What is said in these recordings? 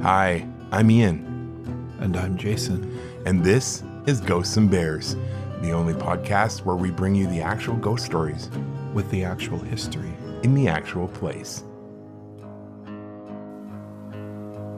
Hi, I'm Ian. And I'm Jason. And this is Ghosts and Bears, the only podcast where we bring you the actual ghost stories With the actual history. in the actual place.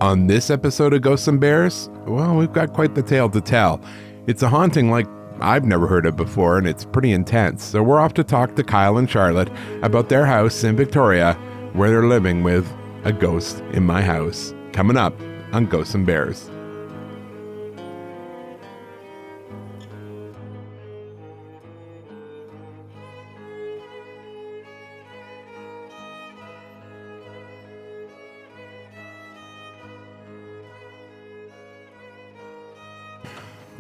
On this episode of Ghosts and Bears, well, we've got quite the tale to tell. It's a haunting like I've never heard of before, and it's pretty intense. So we're off to talk to Kyle and Charlotte about their house in Victoria, where they're living with a ghost in my house. Coming up on Ghosts and Bears.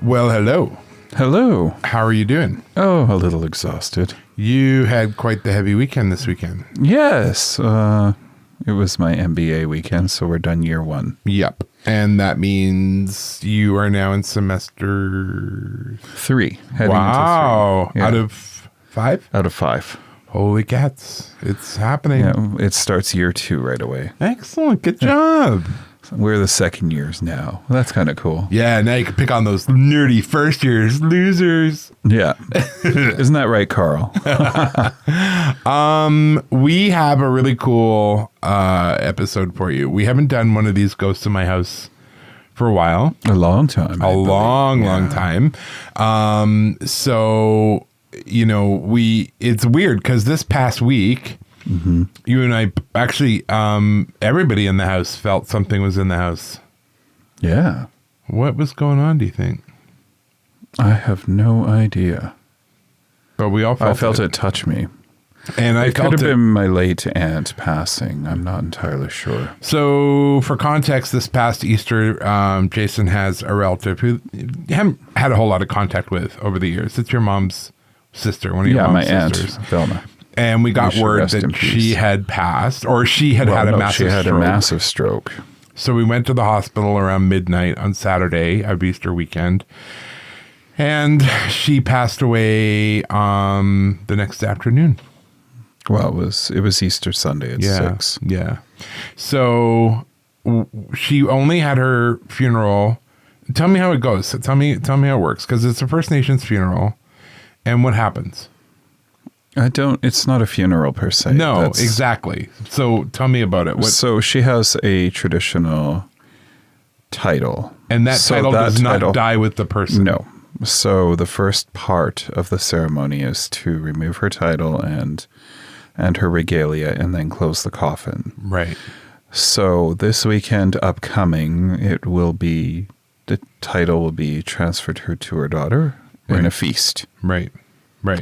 Well, hello. Hello. How are you doing? Oh, a little exhausted. You had quite the heavy weekend this weekend. Yes. It was my MBA weekend, so we're done year one. Yep. And that means you are now in semester 3. Heading Wow. into 3. Yeah. Out of 5? Out of 5. Holy cats. It's happening. Yeah, it starts year 2 right away. Excellent. Good job. We're the second years now. Well, that's kind of cool. Yeah, now you can pick on those nerdy first years losers. Yeah. Isn't that right, Carl? We have a really cool episode for you. We haven't done one of these Ghosts in My House for a while. A long time. A long time. So, you know, it's weird because this past week, you and I actually, everybody in the house felt something was in the house. Yeah. What was going on, do you think? I have no idea. But we all felt I felt it touch me. And I It could felt have it. been my late aunt passing. I'm not entirely sure. So, for context, this past Easter, Jason has a relative who you haven't had a whole lot of contact with over the years. It's your mom's sister, one of your mom's my sisters. aunt, Velma. And we got May she word rest in that she peace. had passed, or she had had a massive She had stroke. a massive stroke. So we went to the hospital around midnight on Saturday of Easter weekend. And she passed away the next afternoon. Well, it was Easter Sunday at 6. Yeah. So she only had her funeral. Tell me how it goes. Tell me how it works, because it's a First Nations funeral. And what happens? It's not a funeral per se. No, exactly. So tell me about it. So she has a traditional title. And that title does not die with the person. No. So the first part of the ceremony is to remove her title and her regalia and then close the coffin. Right. So this weekend upcoming, the title will be transferred to her daughter in a feast. Right.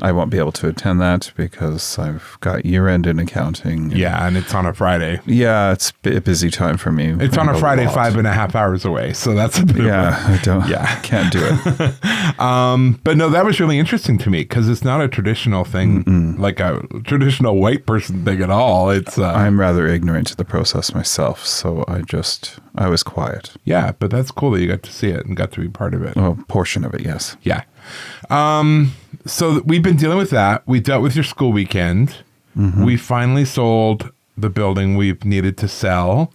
I won't be able to attend that because I've got year-end in accounting. Yeah, and it's on a Friday. Yeah, it's a busy time for me. It's on a Friday, 5.5 hours away. So that's a bit can't do it. But no, that was really interesting to me because it's not a traditional thing, like a traditional white person thing at all. It's I'm rather ignorant to the process myself, so I was quiet. Yeah, but that's cool that you got to see it and got to be part of it. Well, a portion of it, yes. Yeah. So we've been dealing with that. We dealt with your school weekend. We finally sold the building we've needed to sell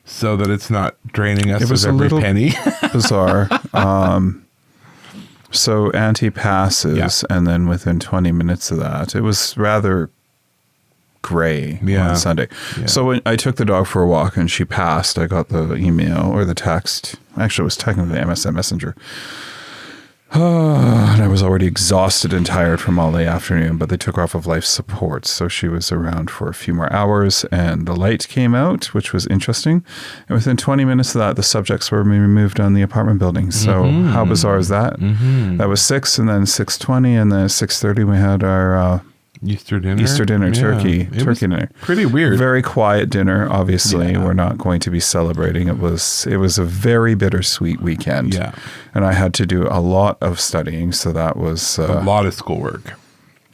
so that it's not draining us of every penny. Bizarre. So Auntie passes, and then within 20 minutes of that, it was rather gray on Sunday. Yeah. So when I took the dog for a walk and she passed, I got the email or the text. Actually, it was technically MSN Messenger. And I was already exhausted and tired from all the afternoon, but they took her off of life support. So she was around for a few more hours and the light came out, which was interesting. And within 20 minutes of that, the subjects were removed on the apartment building. So how bizarre is that? That was 6 and then 6:20 and then 6:30 we had our Easter dinner, turkey dinner. Pretty weird. Very quiet dinner. Obviously, we're not going to be celebrating. It was a very bittersweet weekend. Yeah, and I had to do a lot of studying, so that was a lot of schoolwork.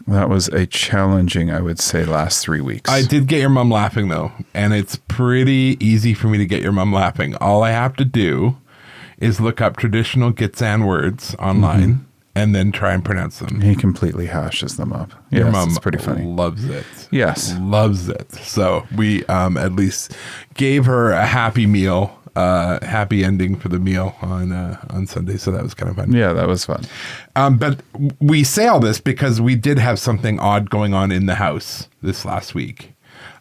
That was a challenging, I would say, last 3 weeks. I did get your mom laughing though, and it's pretty easy for me to get your mom laughing. All I have to do is look up traditional Gitxsan words online. And then try and pronounce them. He completely hashes them up. Your yes, mom it's pretty funny. Loves it. Yes. Loves it. So we at least gave her a happy meal happy ending for the meal on Sunday. So that was kind of fun. Yeah, that was fun. But we say all this because we did have something odd going on in the house this last week.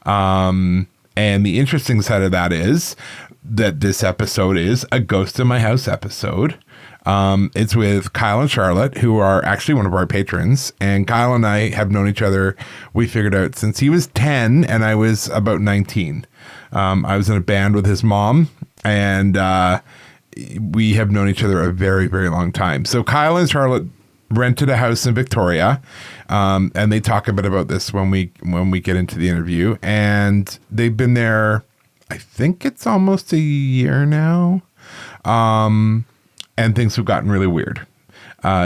And the interesting side of that is that this episode is a Ghost in My House episode. It's with Kyle and Charlotte, who are actually one of our patrons. And Kyle and I have known each other, we figured out, since he was 10 and I was about 19. I was in a band with his mom, and we have known each other a very, very long time. So Kyle and Charlotte rented a house in Victoria, and they talk a bit about this when we get into the interview. And they've been there, I think it's almost a year now. And things have gotten really weird.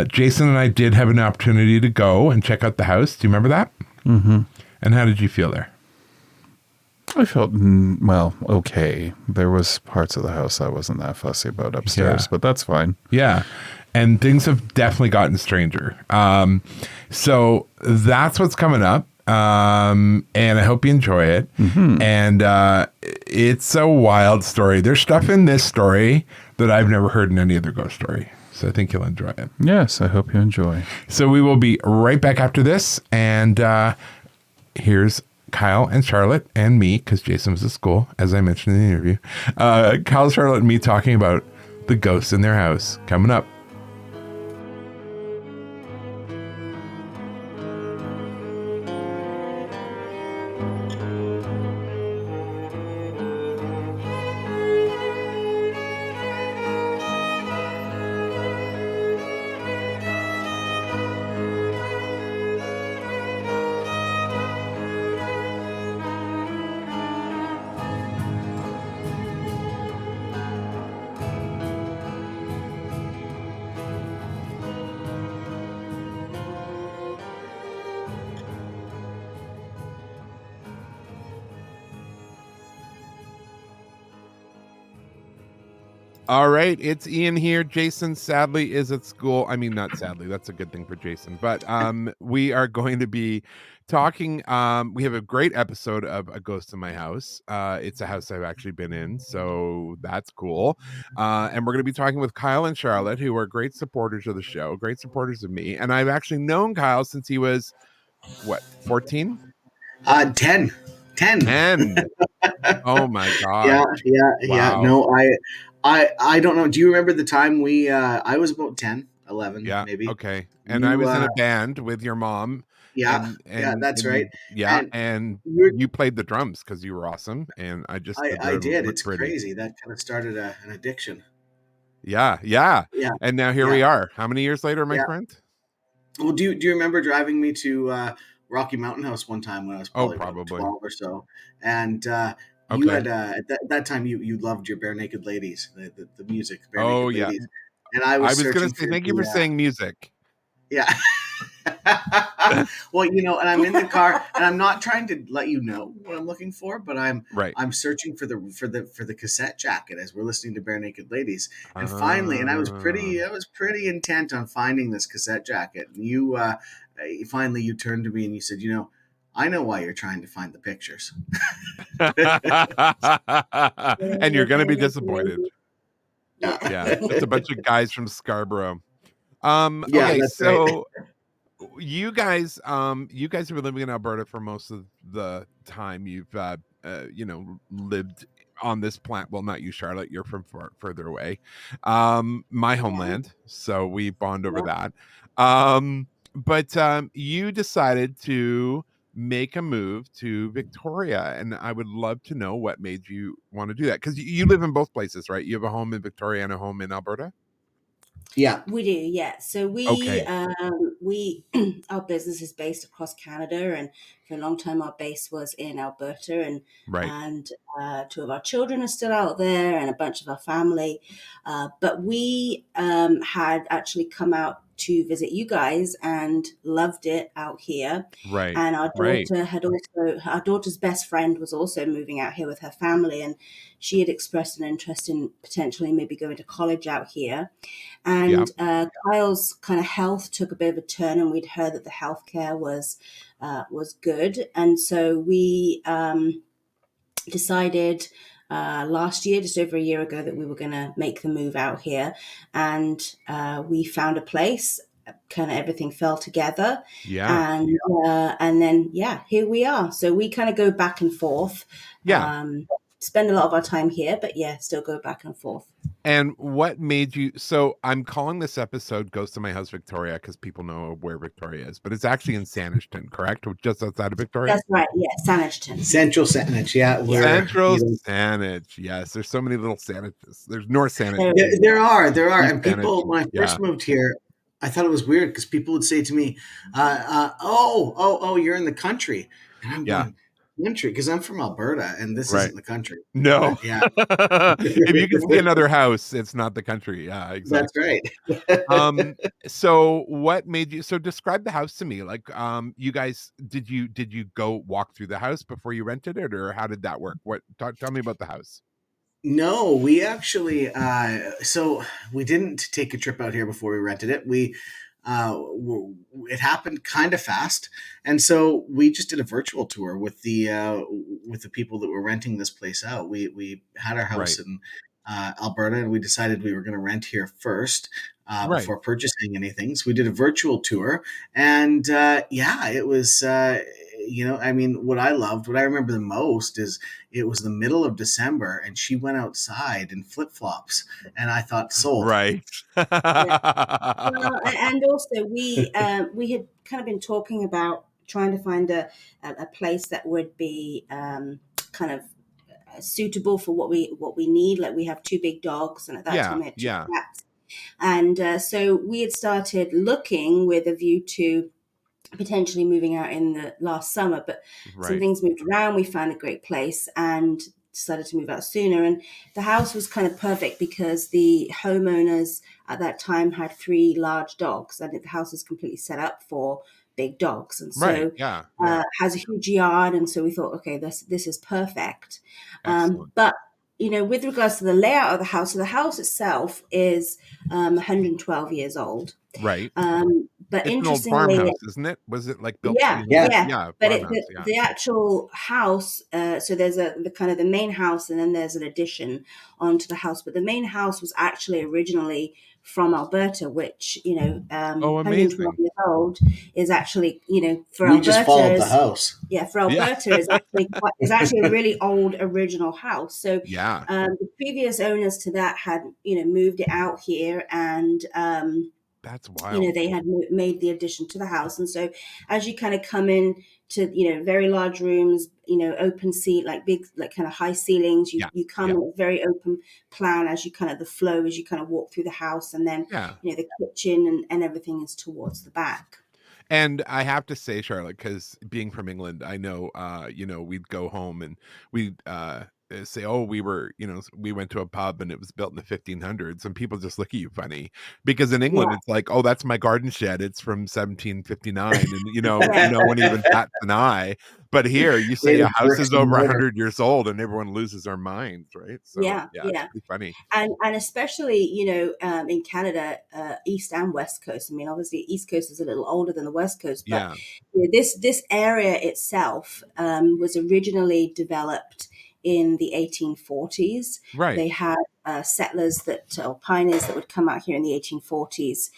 Jason and I did have an opportunity to go and check out the house. Do you remember that? Mm-hmm. And how did you feel there? I felt, well, okay. There was parts of the house I wasn't that fussy about upstairs, but that's fine. Yeah. And things have definitely gotten stranger. So that's what's coming up. And I hope you enjoy it. Mm-hmm. And it's a wild story. There's stuff in this story that I've never heard in any other ghost story. So I think you'll enjoy it. Yes, I hope you enjoy. So we will be right back after this. And here's Kyle and Charlotte and me, because Jason was at school, as I mentioned in the interview. Kyle, Charlotte, and me talking about the ghosts in their house coming up. All right, it's Ian here. Jason sadly is at school. I mean, not sadly, that's a good thing for Jason. But we are going to be talking. We have a great episode of A Ghost in My House. It's a house I've actually been in, so that's cool. And we're going to be talking with Kyle and Charlotte, who are great supporters of the show, great supporters of me. And I've actually known Kyle since he was, what, 14? 10. 10. Oh my God. Yeah. Wow. No, I don't know. Do you remember the time I was about 10, 11, maybe. Okay. And I was in a band with your mom. Yeah. That's right. And you played the drums because you were awesome. And I did. It's pretty crazy. That kind of started an addiction. Yeah. And now here we are. How many years later, my friend? Well, do you remember driving me to Rocky Mountain House one time when I was probably about 12 or so? And you had at that time you loved your Bare Naked Ladies, the music. Bare Naked Ladies. And I was going to say thank you for saying music. Yeah. Well, and I'm in the car, and I'm not trying to let you know what I'm looking for, but I'm searching for the cassette jacket as we're listening to Bare Naked Ladies, and finally, and I was pretty intent on finding this cassette jacket. And you finally you turned to me and you said, I know why you're trying to find the pictures. And you're going to be disappointed. Yeah, it's a bunch of guys from Scarborough. Okay, so right. You guys have been living in Alberta for most of the time you've lived on this planet. Well, not you, Charlotte. You're from further away. My homeland, so we bond over that. But you decided to make a move to Victoria, and I would love to know what made you want to do that, because you live in both places, right? You have a home in Victoria and a home in Alberta. Yeah, we do. Yeah, so we our business is based across Canada, and for a long time our base was in Alberta, and two of our children are still out there, and a bunch of our family. But we had actually come out to visit you guys and loved it out here. Right. And our daughter our daughter's best friend was also moving out here with her family, and she had expressed an interest in potentially maybe going to college out here. And Kyle's kind of health took a bit of a turn, and we'd heard that the healthcare was good. And so we decided last year, just over a year ago, that we were going to make the move out here, and we found a place. Kind of everything fell together, and then here we are. So we kind of go back and forth. Spend a lot of our time here, but still go back and forth. And what made you? So I'm calling this episode "Ghost of My House, Victoria" because people know where Victoria is, but it's actually in Saanichton, correct? Just outside of Victoria. That's right. Yeah, Saanichton. Central Saanich. Yeah, Central Saanich. Yes, there's so many little Saaniches. There's North Saanich. There are, and people. When I first moved here, I thought it was weird because people would say to me, you're in the country," and I'm going, country, because I'm from Alberta and this isn't the country. No. But, if you can see another house, it's not the country. Yeah, exactly. That's right. So what made you, so describe the house to me. Like, you guys, did you go walk through the house before you rented it, or how did that work? Tell me about the house. No, we actually, so we didn't take a trip out here before we rented it. It happened kind of fast, and so we just did a virtual tour with the people that were renting this place out. We had our house in Alberta, and we decided we were going to rent here first before purchasing anything. So we did a virtual tour, and it was. What I remember the most is it was the middle of December and she went outside in flip-flops and I thought, sold. Right. Well, and also we had kind of been talking about trying to find a place that would be kind of suitable for what we need. Like we have 2 big dogs, and at that time we had 2 cats. And so we had started looking with a view to potentially moving out in the last summer, but some things moved around. We found a great place and decided to move out sooner. And the house was kind of perfect because the homeowners at that time had 3 large dogs, and the house is completely set up for big dogs. And so has a huge yard. And so we thought, okay, this is perfect. But with regards to the layout of the house, so the house itself is 112 years old. Right. But it's interestingly, an old farmhouse, isn't it? Was it like built? But the actual house. So there's the main house, and then there's an addition onto the house. But the main house was actually originally from Alberta, which 112 years old is actually for we Alberta. Just followed the house. Yeah, for Alberta is actually a really old original house. So the previous owners to that had moved it out here, and that's wild. They had made the addition to the house. And so as you kind of come in to, very large rooms, open seat, like big, like kind of high ceilings, you come in a very open plan as you kind of the flow as you kind of walk through the house. And then, the kitchen and everything is towards the back. And I have to say, Charlotte, because being from England, I know, we'd go home and we'd say, oh, we went to a pub and it was built in the 1500s, and people just look at you funny because in England it's like, oh, that's my garden shed, it's from 1759, and no one even bats an eye. But here you say a house is over 100 years old and everyone loses their minds, right? So it's pretty funny. And especially in Canada, East and West Coast. I mean, obviously East Coast is a little older than the West Coast, but this area itself was originally developed in the 1840s. Right. They had settlers or pioneers that would come out here in the 1840s.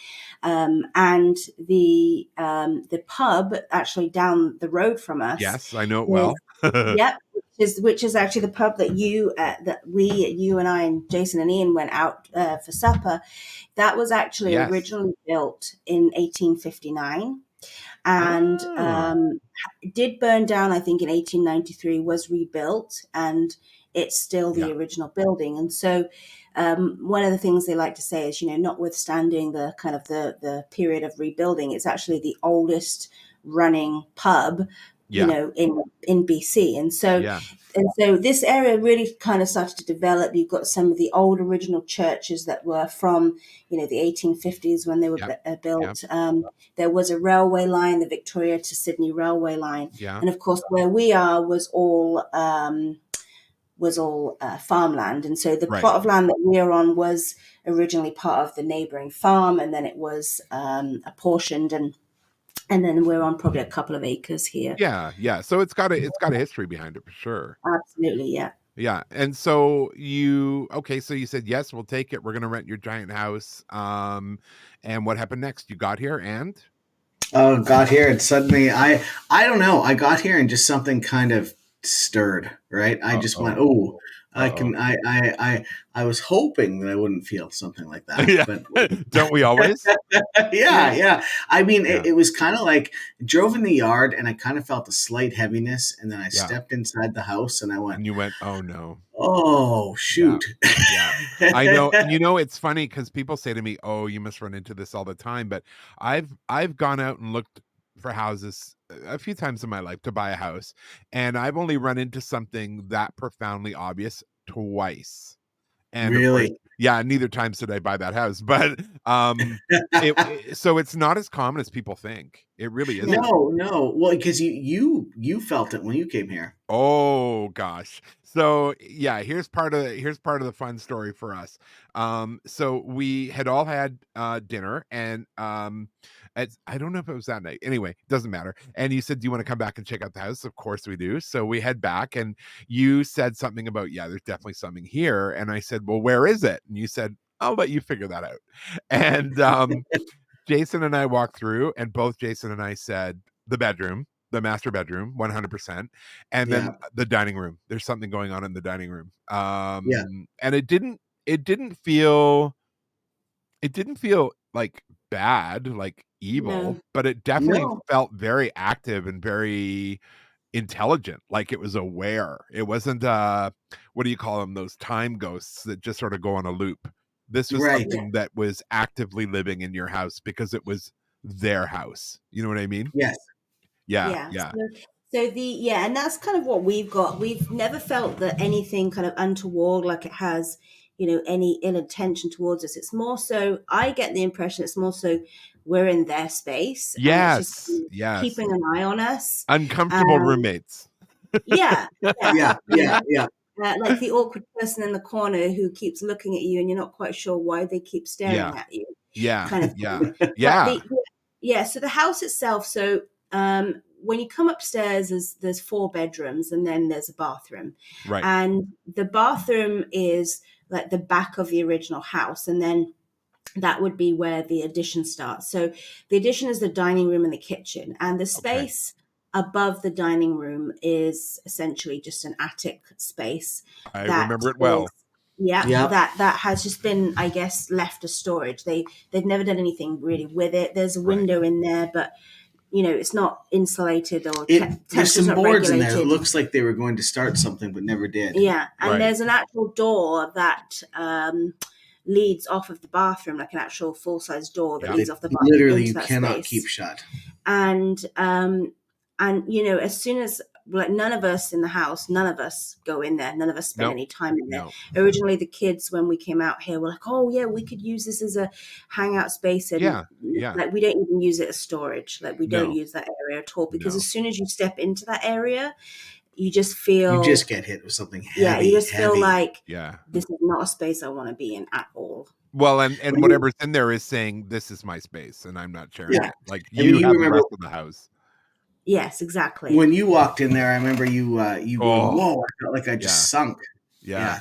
And the pub actually down the road from us. Yes, I know it well. Which is actually the pub that you and I and Jason and Ian went out for supper. That was actually originally built in 1859. And it did burn down, I think, in 1893, was rebuilt, and it's still the original building. And so one of the things they like to say is, notwithstanding the kind of the period of rebuilding, it's actually the oldest running pub, in BC. And so this area really kind of started to develop. You've got some of the old original churches that were from, the 1850s when they were built. There was a railway line, the Victoria to Sydney railway line. And of course, where we are was all farmland. And so the plot of land that we are on was originally part of the neighboring farm, and then it was apportioned, and then we're on probably a couple of acres here. Yeah. So it's got a history behind it for sure. Absolutely, yeah. Yeah. And so you said, yes, we'll take it. We're going to rent your giant house. And what happened next? You got here and? Oh, got here and suddenly I don't know. I got here and just something kind of stirred, right? I just went, oh, I was hoping that I wouldn't feel something like that. Yeah. But don't we always? yeah. I mean, it was kind of like drove in the yard and I kind of felt a slight heaviness, and then I stepped inside the house and I went. And you went, oh no. Oh shoot. Yeah. I know. It's funny because people say to me, oh, you must run into this all the time. But I've gone out and looked for houses a few times in my life to buy a house, and I've only run into something that profoundly obvious twice. And really? Of course, neither times did I buy that house, but so it's not as common as people think. It really isn't. No. Well, because you felt it when you came here. Oh gosh. So here's part of the fun story for us. So we had all had dinner, and I don't know if it was that night. Anyway, doesn't matter. And you said, do you want to come back and check out the house? Of course we do. So we head back, and you said something about, there's definitely something here. And I said, well, where is it? And you said, I'll let you figure that out. And Jason and I walked through, and both Jason and I said the bedroom, the master bedroom, 100%. And then the dining room. There's something going on in the dining room. And it didn't feel like bad, like evil, but it definitely felt very active and very intelligent, like it was aware. It wasn't what do you call them, those time ghosts that just sort of go on a loop. This was something that was actively living in your house because it was their house. You know what I mean? Yes. Yeah. So and that's kind of what we've got. We've never felt that anything kind of untoward, like it has, any ill intention towards us. It's more so, I get the impression it's more so we're in their space. Yes. Keeping an eye on us. Uncomfortable roommates. Yeah. Like the awkward person in the corner who keeps looking at you and you're not quite sure why they keep staring at you. Kind of thing. So the house itself, so when you come upstairs, there's 4 bedrooms and then there's a bathroom. Right. And the bathroom is like the back of the original house, and then that would be where the addition starts. So the addition is the dining room and the kitchen, and the space above the dining room is essentially just an attic space. I remember it well. That has just been, I guess, left as storage. They've never done anything really with it. There's a window in there, but it's not insulated or there's some boards in there. It looks like they were going to start something but never did. Yeah, and there's an actual door that leads off of the bathroom, like an actual full-size door that leads off the bathroom. Literally, you cannot keep shut. And as soon as, like, none of us in the house, none of us go in there. None of us spend any time in there. Originally, the kids, when we came out here, were like, oh, yeah, we could use this as a hangout space. And like, we don't even use it as storage. Like, we don't use that area at all. Because as soon as you step into that area, you just feel... You just get hit with something heavy. Yeah, you just feel like, this is not a space I want to be in at all. Well, and whatever's in there is saying, this is my space, and I'm not sharing it. Like, you have the rest of the house. Yes, exactly. When you walked in there, I remember you going, whoa, I felt like I just sunk. Yeah.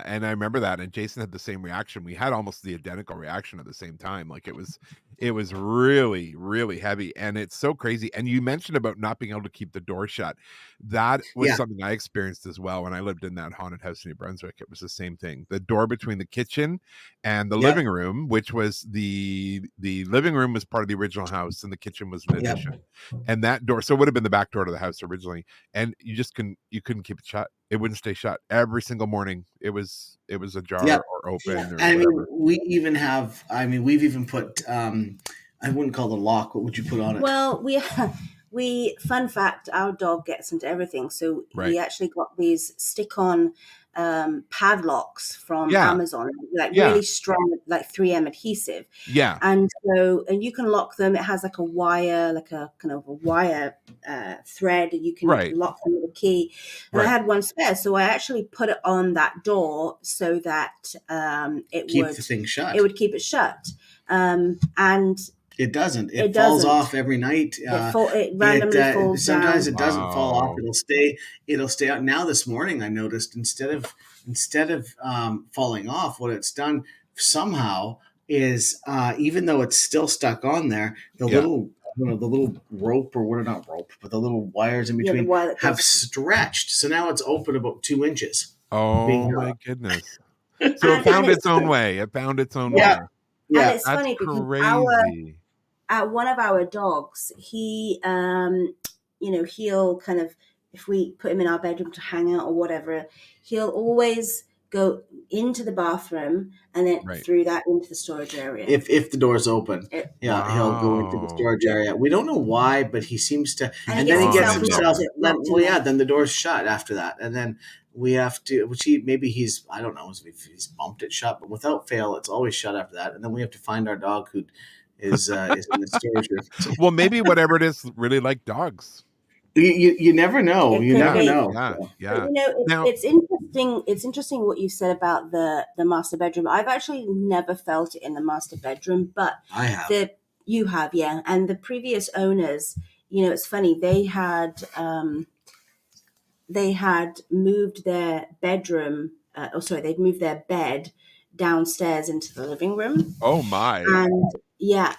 And I remember that. And Jason had the same reaction. We had almost the identical reaction at the same time. Like it was really, really heavy. And it's so crazy. And you mentioned about not being able to keep the door shut. That was something I experienced as well when I lived in that haunted house in New Brunswick. It was the same thing. The door between the kitchen and the living room, which was the living room was part of the original house and the kitchen was an addition. And that door, so it would have been the back door to the house originally. And you couldn't keep it shut. It wouldn't stay shut. Every single morning it was ajar or open or whatever. We've even put I wouldn't call it a lock. What would you put on it? Well, we fun fact, our dog gets into everything. So we actually got these stick-on padlocks from Amazon, really strong, like 3M adhesive. Yeah. And you can lock them. It has like a wire, like a kind of a wire thread, and you can lock them with a key. And I had one spare, so I actually put it on that door so that it would keep the thing shut. It would keep it shut. And It doesn't. It falls off every night. It randomly falls sometimes down. it doesn't fall off. It'll stay out. Now this morning I noticed instead of falling off, what it's done somehow is even though it's still stuck on there, the little the little rope, or what are not rope, but the little wires in between have stretched. So now it's open about 2 inches. Oh my goodness. So it found its own way. It found its own way. Yeah. And it's funny because one of our dogs, he, he'll kind of, if we put him in our bedroom to hang out or whatever, he'll always go into the bathroom and then through that into the storage area. If the door's open, he'll go into the storage area. We don't know why, but he seems to, and then he gets himself. Then the door's shut after that, and then we have to. Which he's I don't know if he's bumped it shut, but without fail, it's always shut after that, and then we have to find our dog who is in the storage room. Well, maybe whatever it is, really like dogs. You never know. You never know. Yeah. But, it's interesting. It's interesting what you said about the master bedroom. I've actually never felt it in the master bedroom, but I have. You have, yeah. And the previous owners, it's funny. They had moved their bedroom. They'd moved their bed downstairs into the living room. Oh my!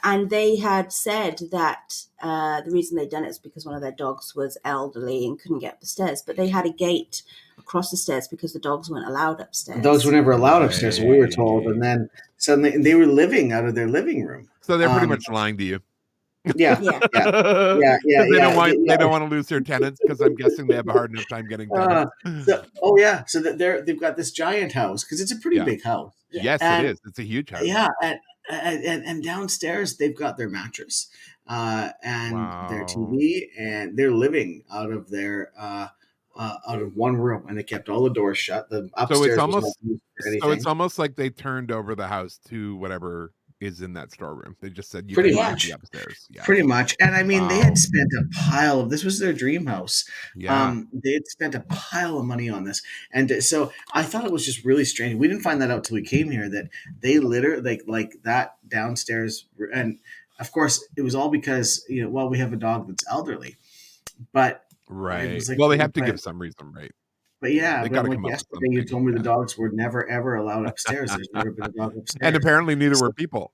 And they had said that the reason they'd done it is because one of their dogs was elderly and couldn't get up the stairs. But they had a gate across the stairs because the dogs weren't allowed upstairs. The dogs were never allowed upstairs, so we were told. And then suddenly they were living out of their living room. So they're pretty much lying to you. Yeah. They don't want to lose their tenants because I'm guessing they have a hard enough time getting tenants. So they've got this giant house because it's a pretty big house. Yes, it is. It's a huge house. Yeah, and downstairs they've got their mattress and their TV, and they're living out of their out of one room, and they kept all the doors shut. The upstairs it's almost like they turned over the house to whatever is in that storeroom. They just said pretty much be upstairs. Yeah. Pretty much. And I mean, they had spent a pile of, this was their dream house. Yeah. They had spent a pile of money on this. And so I thought it was just really strange. We didn't find that out till we came here, that they literally like that downstairs. And of course it was all because, we have a dog that's elderly, but right. They have to give some reason, right? But yesterday you told me the dogs were never ever allowed upstairs. There's never been a dog upstairs, and apparently neither were people.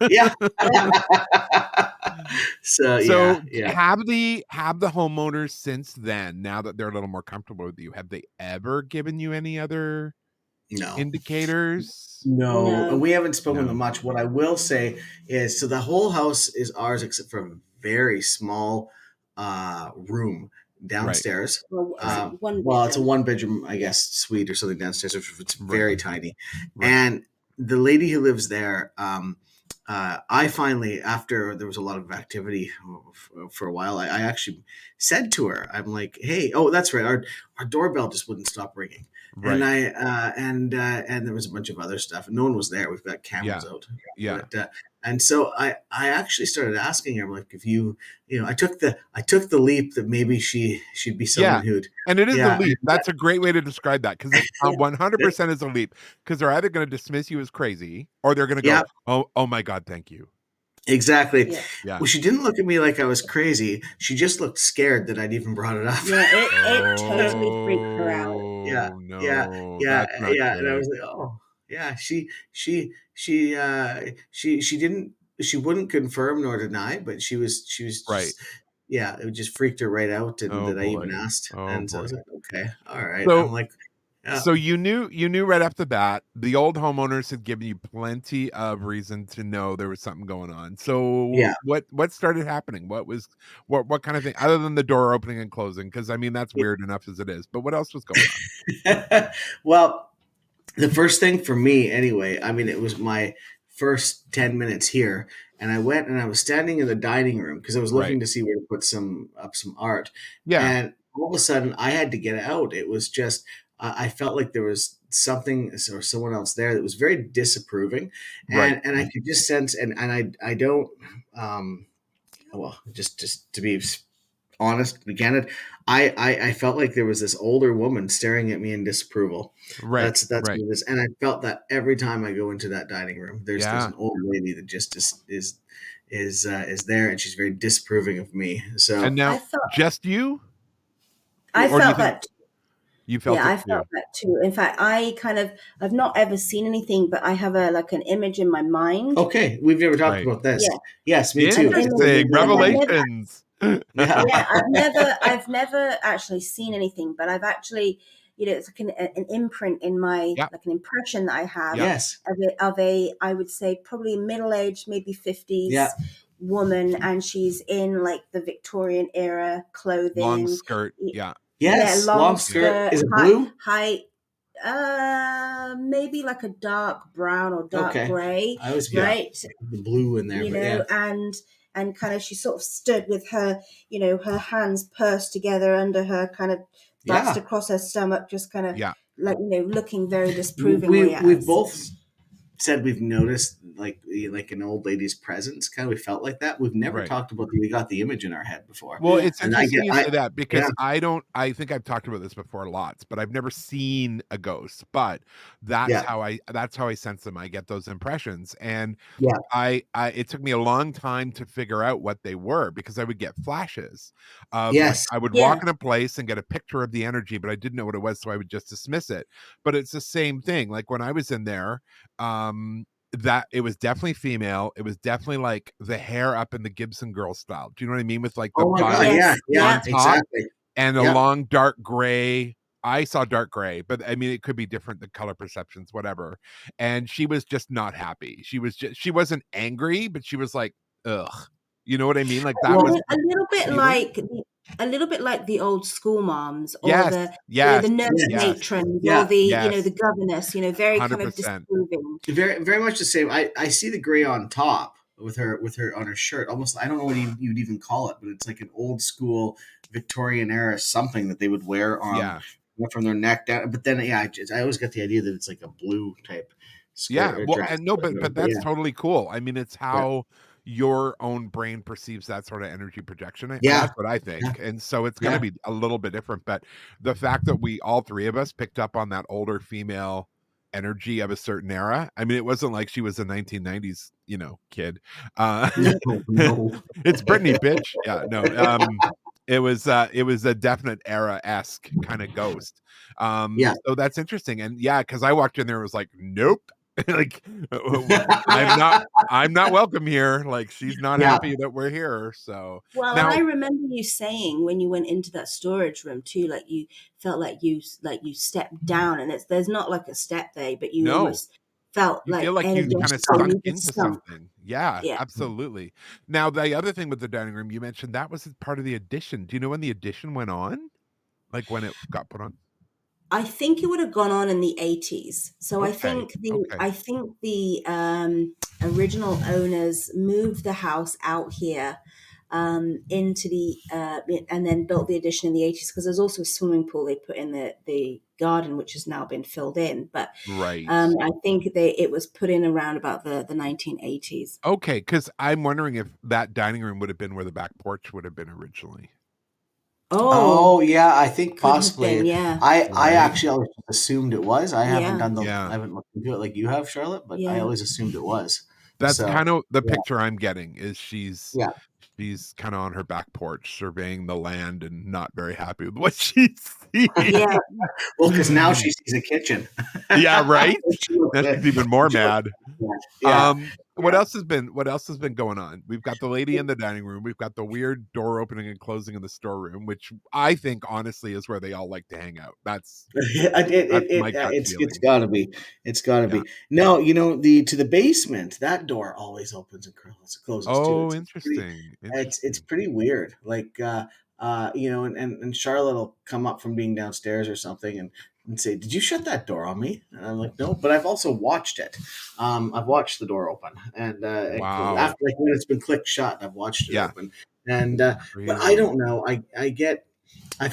Yeah. So have the homeowners since then, now that they're a little more comfortable with you, have they ever given you any other indicators? No, and we haven't spoken to them much. What I will say is, so the whole house is ours except for a very small room downstairs. It's a one bedroom, I guess, suite or something downstairs. It's very tiny. Right. And the lady who lives there, I finally, after there was a lot of activity for a while, I actually said to her, I'm like, hey, that's right. Our doorbell just wouldn't stop ringing. Right. And and there was a bunch of other stuff. No one was there. We've got cameras out. Yeah. But, and so I actually started asking her, like, if I took the leap that maybe she'd be someone who'd. And it is a leap. That's a great way to describe that, because 100% is a leap, because they're either going to dismiss you as crazy or they're going to go, oh my God, thank you. Exactly. Yeah. Well, she didn't look at me like I was crazy. She just looked scared that I'd even brought it up. Yeah, it totally freaked her out. And I was like, oh, yeah. She wouldn't confirm nor deny, but she was right. It just freaked her right out, and I even asked. So I was like, okay, all right. So, I'm like, so you knew right off the bat, the old homeowners had given you plenty of reason to know there was something going on. So what started happening? What kind of thing, other than the door opening and closing? Because I mean, that's weird enough as it is, but what else was going on? Well, the first thing for me anyway, I mean, it was my first 10 minutes here, and I went and I was standing in the dining room because I was looking to see where to put some art. Yeah. And all of a sudden I had to get out. It was just, I felt like there was something or someone else there that was very disapproving, and I could just sense, and I don't, just to be honest and candid, I felt like there was this older woman staring at me in disapproval. Right. That's what it is. And I felt that every time I go into that dining room, there's an old lady that just is is there, and she's very disapproving of me. So and now just you, I felt that. You felt it I felt that too. In fact, I've not ever seen anything, but I have an image in my mind. Okay, we've never talked about this. Yeah. Yes, me too. Interesting. Revelations. I've never actually seen anything, but I've actually, it's like an imprint in my, like an impression that I have of a, I would say probably middle-aged, maybe 50s woman, and she's in like the Victorian era clothing. Long skirt. Yeah. Yes, long skirt. Is it blue? Maybe like a dark brown or dark gray. I was right. The blue in there, and kind of she sort of stood with her, her hands pursed together under her kind of bust across her stomach, just kind of like looking very disapprovingly at us. We've both said we've noticed like an old lady's presence. Kind of, we felt like that. We've never talked about we got the image in our head before. Well, it's interesting you say that because I think I've talked about this before lots, but I've never seen a ghost. But that's how I sense them. I get those impressions, and it took me a long time to figure out what they were because I would get flashes of like, I would walk in a place and get a picture of the energy, but I didn't know what it was, so I would just dismiss it. But it's the same thing. Like when I was in there, that it was definitely female. It was definitely like the hair up in the Gibson Girl style. Do you know what I mean? With like the exactly, and a long dark gray. I saw dark gray, but I mean it could be different, the color perceptions, whatever. And she was just not happy. She wasn't angry, but she was like, ugh. You know what I mean? Like that was a little bit like the old school moms or the nurse matrons or the governess, very 100%. Kind of disapproving. Very, very much the same. I see the gray on top with her on her shirt. Almost, I don't know what you'd even call it, but it's like an old school Victorian era something that they would wear on from their neck down. But then, I always get the idea that it's like a blue type skirt. But that's totally cool. I mean, it's how your own brain perceives that sort of energy projection. That's what I think. And so it's going to be a little bit different. But the fact that we all three of us picked up on that older female energy of a certain era. I mean, it wasn't like she was a 1990s, kid. No. It's Britney, bitch. Yeah, no. It was a definite era-esque kind of ghost. So that's interesting. And because I walked in there and was like, nope. Like I'm not welcome here. Like she's not happy that we're here. So and I remember you saying when you went into that storage room too, like you felt like you stepped down, and there's not like a step there, but you almost felt you feel like you kind of sunk into something. Yeah, absolutely. Now the other thing with the dining room, you mentioned that was part of the addition. Do you know when the addition went on? Like when it got put on? I think it would have gone on in the 80s. So I think the original owners moved the house out here into the and then built the addition in the 80s, because there's also a swimming pool they put in the garden, which has now been filled in. But I think it was put in around about the 1980s. Okay, because I'm wondering if that dining room would have been where the back porch would have been originally. Oh yeah, I think possibly. I actually always assumed it was. I haven't I haven't looked into it like you have, Charlotte, but I always assumed it was. That's kind of the picture I'm getting is she's kind of on her back porch surveying the land and not very happy with what she sees. Yeah. Well, because now she sees a kitchen. Yeah, right. That's even more mad. What else has been going on? We've got the lady in the dining room. We've got the weird door opening and closing in the storeroom, which I think honestly is where they all like to hang out. That's it's gotta be. It's gotta be. No, to the basement, that door always opens and closes too. Interesting. It's pretty weird. Like and Charlotte will come up from being downstairs or something and say, "Did you shut that door on me?" And I'm like, "No," but I've also watched it. I've watched the door open, and after when it's been clicked shut, I've watched it open. And but I don't know. I've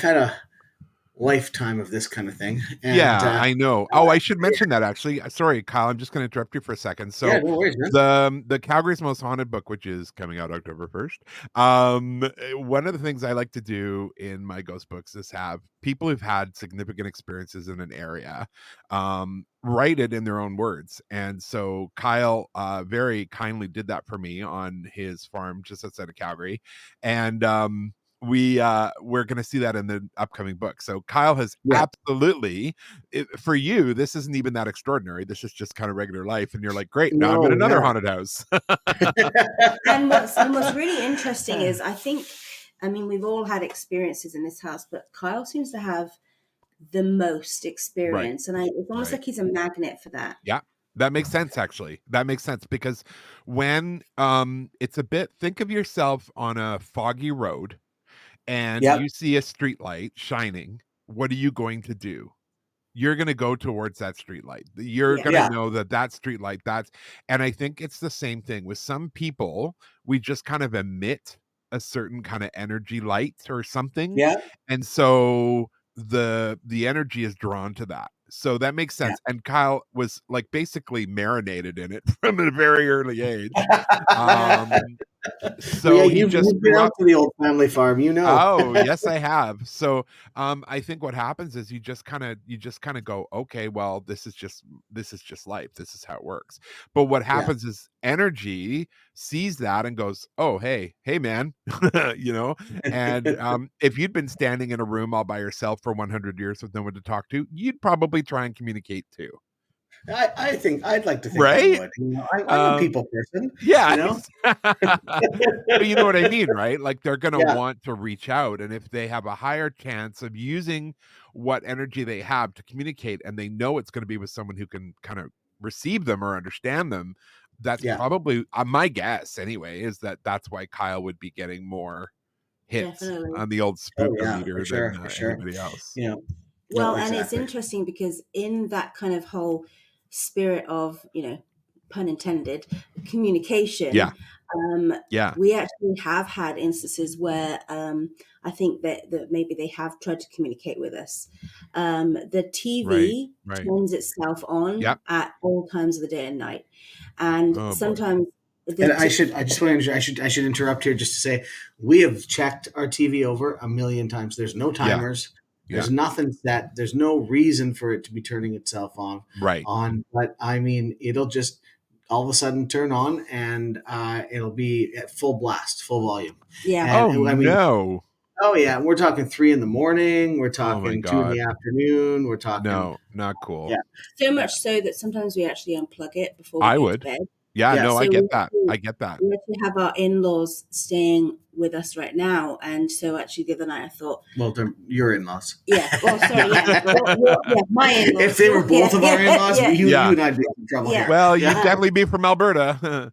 had lifetime of this kind of thing. And, yeah, I know. Oh, I should mention that actually. Sorry, Kyle, I'm just going to interrupt you for a second. So, no worries, man. the Calgary's Most Haunted book, which is coming out October 1st. One of the things I like to do in my ghost books is have people who've had significant experiences in an area write it in their own words. And so Kyle very kindly did that for me on his farm just outside of Calgary. And we're going to see that in the upcoming book. So Kyle has absolutely for you, this isn't even that extraordinary. This is just kind of regular life, and you're like, great, now I'm in another haunted house. and what's really interesting is I mean we've all had experiences in this house, but Kyle seems to have the most experience, and it's almost like he's a magnet for that. Yeah, that makes sense. Actually, that makes sense, because when it's a bit, think of yourself on a foggy road and you see a street light shining. What are you going to do? You're going to go towards that street light. You're going to know that street light, and I think it's the same thing with some people. We just kind of emit a certain kind of energy light or something. Yeah. And so the energy is drawn to that. So that makes sense. And Kyle was like basically marinated in it from a very early age. So you've been out to the old family farm, Oh, yes, I have. So I think what happens is you just kind of go, okay, well, this is just life. This is how it works. But what happens is energy sees that and goes, oh, hey man, and if you'd been standing in a room all by yourself for 100 years with no one to talk to, you'd probably try and communicate too. I think I'd like to think right? I would. I'm a people person. Yeah. But you know what I mean, right? Like they're going to want to reach out. And if they have a higher chance of using what energy they have to communicate, and they know it's going to be with someone who can kind of receive them or understand them, that's probably my guess anyway, is that's why Kyle would be getting more hits on the old spookometer than anybody else. Well, and it's interesting because in that kind of whole spirit of, pun intended, communication, we actually have had instances where I think that maybe they have tried to communicate with us. The TV turns itself on at all times of the day and night, and sometimes. And I should interrupt here just to say we have checked our TV over 1,000,000 times. There's no timers. There's nothing set. There's no reason for it to be turning itself on. But I mean, it'll just all of a sudden turn on, and it'll be at full blast, full volume. Yeah. And, no. Oh yeah, we're talking 3 in the morning. We're talking 2 in the afternoon. We're talking. No, not cool. Yeah. So much so that sometimes we actually unplug it before we go to bed. Yeah, no, so I get that. I get that. We actually have our in-laws staying with us right now, and so actually the other night I thought, well, they're your in-laws. Yeah, well, sorry, my in-laws. If they were both of our in-laws, you and I'd be in trouble. Yeah. Well, you'd definitely be from Alberta.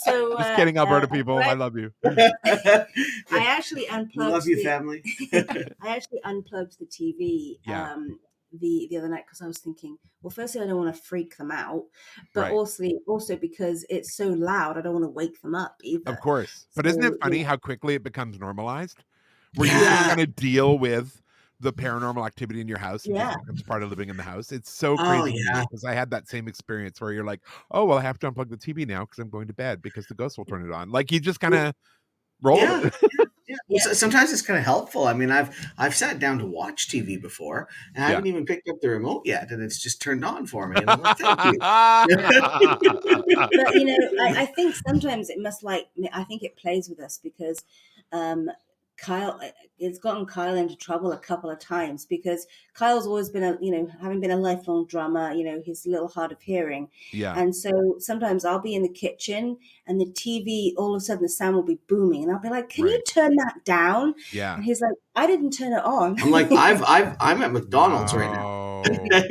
So just kidding, Alberta people. I love you. I actually unplugged. Love you, family. I actually unplugged the TV. The other night because I was thinking, well, firstly, I don't want to freak them out, but also because it's so loud, I don't want to wake them up either. Of course. But isn't it funny how quickly it becomes normalized? Where you just kind of deal with the paranormal activity in your house. It just becomes part of living in the house. It's so crazy because I had that same experience where you're like, oh, well, I have to unplug the TV now because I'm going to bed because the ghost will turn it on. Like you just kind of roll with it. So sometimes it's kind of helpful. I mean, I've sat down to watch TV before, and I haven't even picked up the remote yet, and it's just turned on for me. And I'm like, thank you. But I think sometimes it must I think it plays with us because Kyle, it's gotten Kyle into trouble a couple of times because Kyle's always been having been a lifelong drummer, he's a little hard of hearing. Yeah. And so sometimes I'll be in the kitchen and the TV, all of a sudden the sound will be booming and I'll be like, can you turn that down? Yeah. And he's like, I didn't turn it on. I'm like, I'm at McDonald's right now. That's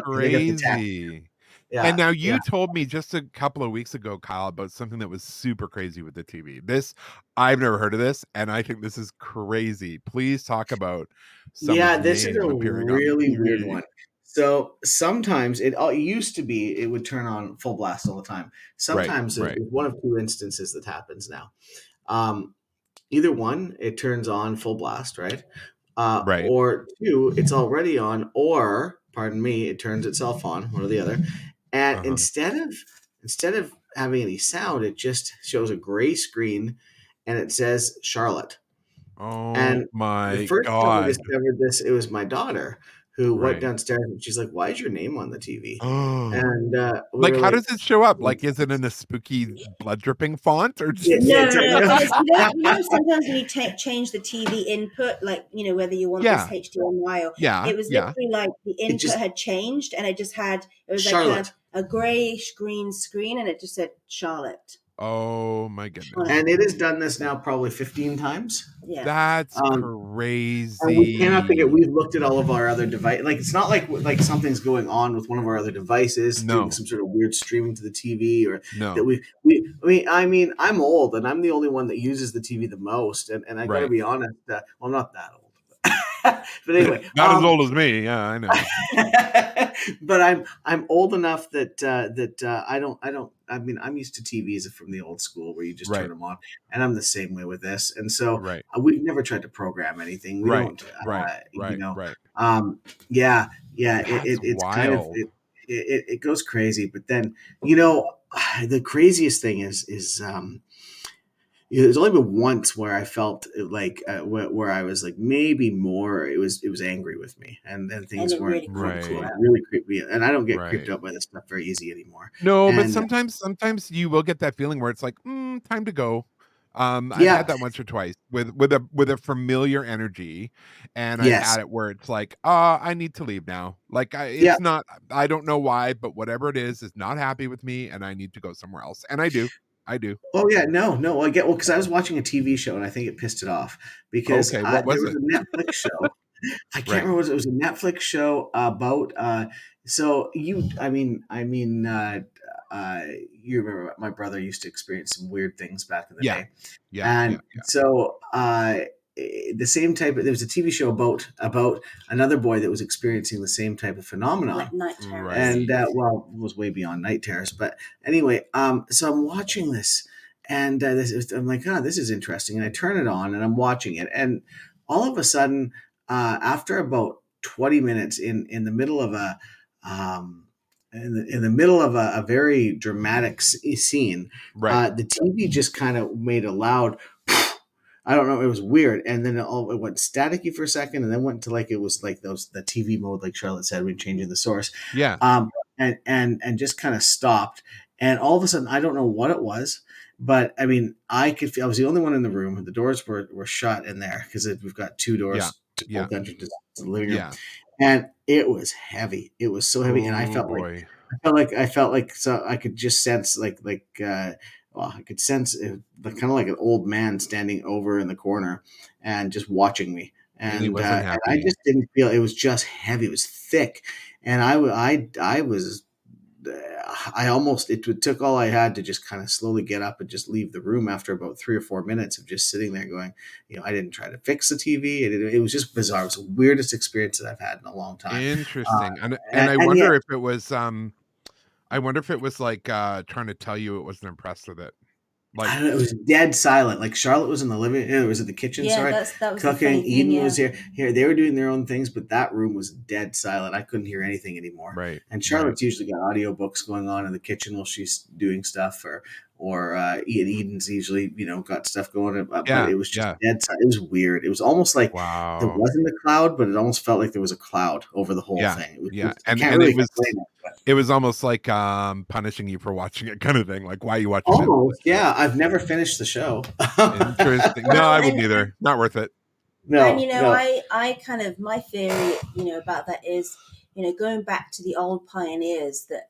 crazy. Yeah, and now you told me just a couple of weeks ago, Kyle, about something that was super crazy with the TV. I've never heard of this, and I think this is crazy. Please talk about this is a really weird one. So sometimes it used to be it would turn on full blast all the time. Sometimes there's one of two instances that happens now. Either one, it turns on full blast, right? Right. or two, it's already on, or pardon me, it turns itself on, one or the other. And instead of having any sound, it just shows a gray screen, and it says Charlotte. Oh And the my first time we God. discovered this, it was my daughter who went Right. downstairs and she's like, "Why is your name on the TV?" Oh. And we Like, were how like, does it show up? Like, is it in a spooky blood dripping font or just? Yeah, No, no, no. because sometimes when you change the TV input, like whether you want this Yeah. HDMI or Yeah. it was Yeah. literally like the It input just had changed, and it was like Charlotte. a grayish green screen, and it just said Charlotte. Oh my goodness. And it has done this now probably 15 times. Yeah, That's And we cannot figure. crazy. We've looked at all of our other devices. Like it's not like something's going on with one of our other devices, doing No. some sort of weird streaming to the TV, or No. that I mean, I'm old, and I'm the only one that uses the TV the most. And I got to Right. be honest. Well, I'm not that old. But anyway, Not as old as me. Yeah, I know. but I'm old enough that I mean, I'm used to TVs from the old school where you just turn Right. them on, and I'm the same way with this. And so Right. we've never tried to program anything. We Right. don't, Right. you know. Right. Yeah. That's It's kind of wild. it goes crazy. But then the craziest thing is there's only been once where I felt like where I was like maybe more. It was angry with me, and then things it weren't really quite creeped cool. you It out. really creeped me out. And I don't get creeped Right. out by this stuff very easy anymore. No, but And sometimes you will get that feeling where it's like, time to go. I've yeah, had that once or twice with a familiar energy, and I've yes, had it where it's like, I need to leave now. Like yeah. it's not, I don't know why, but whatever it is not happy with me, and I need to go somewhere else. And I do. Oh yeah, no, I get because I was watching a TV show and I think it pissed it off because Okay, what there was was it? a Netflix show. I can't Right. remember what it was. A Netflix show about. So you, you remember my brother used to experience some weird things back in the Yeah. day, Yeah. and so the same type. There was a TV show about another boy that was experiencing the same type of phenomenon. like night terrors. Right. And well, it was way beyond night terrors. But anyway, so I'm watching this, and I'm like, this is interesting. And I turn it on, and I'm watching it, and all of a sudden, after about 20 minutes, in the middle of a in the middle of a very dramatic scene, Right. the TV just kind of made a loud. I don't know. It was weird, and then it went staticky for a second, and then went to like it was like the TV mode, like Charlotte said, when changing the source, Yeah. and just kind of stopped, and all of a sudden, I don't know what it was, but I mean, I could feel I was the only one in the room. The doors were shut in there because we've got two Yeah. doors to Yeah. both entrances to the living room, Yeah. and it was heavy. It was so heavy, and I Oh felt boy. like so I could just sense well, I could sense kind of like an old man standing over in the corner and just watching me. And he wasn't And I happy. just didn't feel it was just heavy. It was thick, and I was I almost it took all I had to just kind of slowly get up and just leave the room after about 3 or 4 minutes of just sitting there going, I didn't try to fix the TV. It was just bizarre. It was the weirdest experience that I've had in a long time. Interesting. And I And wonder yet, if it was like trying to tell you it wasn't impressed with it. Like I don't know, it was dead silent. Like Charlotte was in the living, it was in the kitchen. Yeah, Sorry, that was the cooking. funny thing. Eden Yeah. was here. They were doing their own things, but that room was dead silent. I couldn't hear anything anymore. right. And Charlotte's usually got audiobooks going on in the kitchen while she's doing stuff, or Eden's usually got stuff going. But Yeah, it was just yeah. dead silent. It was weird. It was almost like there Wow. wasn't a cloud, but it almost felt like there was a cloud over the whole Yeah, thing. It was, yeah. I And can't really it was explain it. But it was almost like punishing you for watching it kind of thing. Like, why are you watching it? almost, yeah. I've never finished the show. Interesting. No, Well, I wouldn't and either. Not worth it. No, and no. I kind of my theory about that is going back to the old pioneers that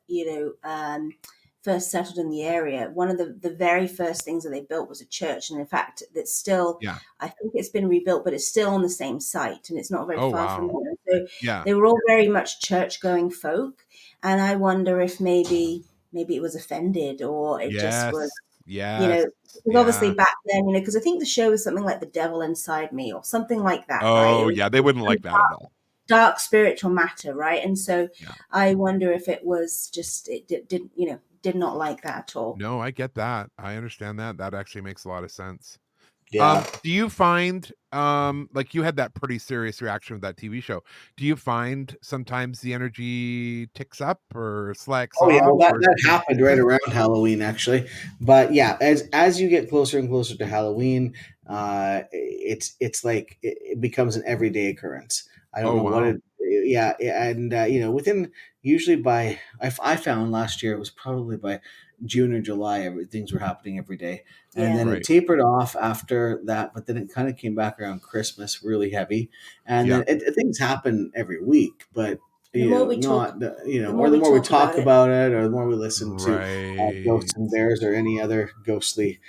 first settled in the area. One of the very first things that they built was a church, and in fact it's still, Yeah. I think it's been rebuilt, but it's still on the same site, and it's not very Oh, far from wow. here. So Yeah. they were all very much church going folk, and I wonder if maybe it was offended, or it just was Yes. because obviously Yeah. back then, because I think the show was something like The Devil Inside Me or something like that, right? Oh, It was yeah. They wouldn't like that at all. dark spiritual matter, right? And so Yeah. I wonder if it was just, it did not like that at all. No, I get that. I understand that. That actually makes a lot of sense. Do you find like you had that pretty serious reaction with that TV show? Do you find sometimes the energy ticks up or slacks Oh yeah, off? well that happened right around Halloween actually. But yeah, as you get closer and closer to Halloween, it's like it becomes an everyday occurrence. I don't Oh know what wow. it. Yeah, and within usually by I found last year it was probably by June or July, things were happening every day, and then it Right. tapered off after that. But then it kind of came back around Christmas, really heavy, and Yeah. then things happen every week, but The more we not talk, or the more we talk it, about it, or the more we listen to Right. ghosts and bears or any other ghostly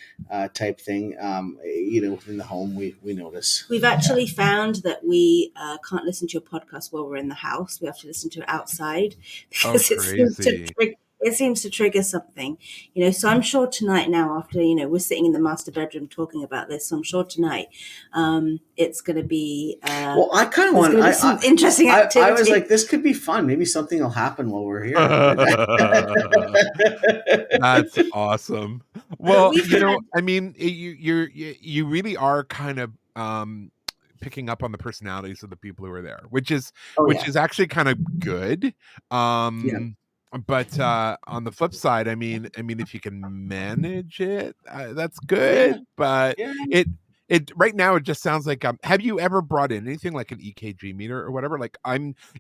type thing, within the home, we notice. we've actually found that we can't listen to a podcast while we're in the house. We have to listen to it outside Oh, because crazy. it seems to trigger something, So I'm sure tonight now, after we're sitting in the master bedroom talking about this, so I'm sure tonight it's going to be. Well, I kind of want. Some interesting activity. I was like, this could be fun. Maybe something will happen while we're here. That's awesome. Well, I mean, you really are kind of picking up on the personalities of the people who are there, which is actually kind of good. Yeah. But on the flip side, I mean, if you can manage it, that's good. But it right now it just sounds like have you ever brought in anything like an EKG meter or whatever? Like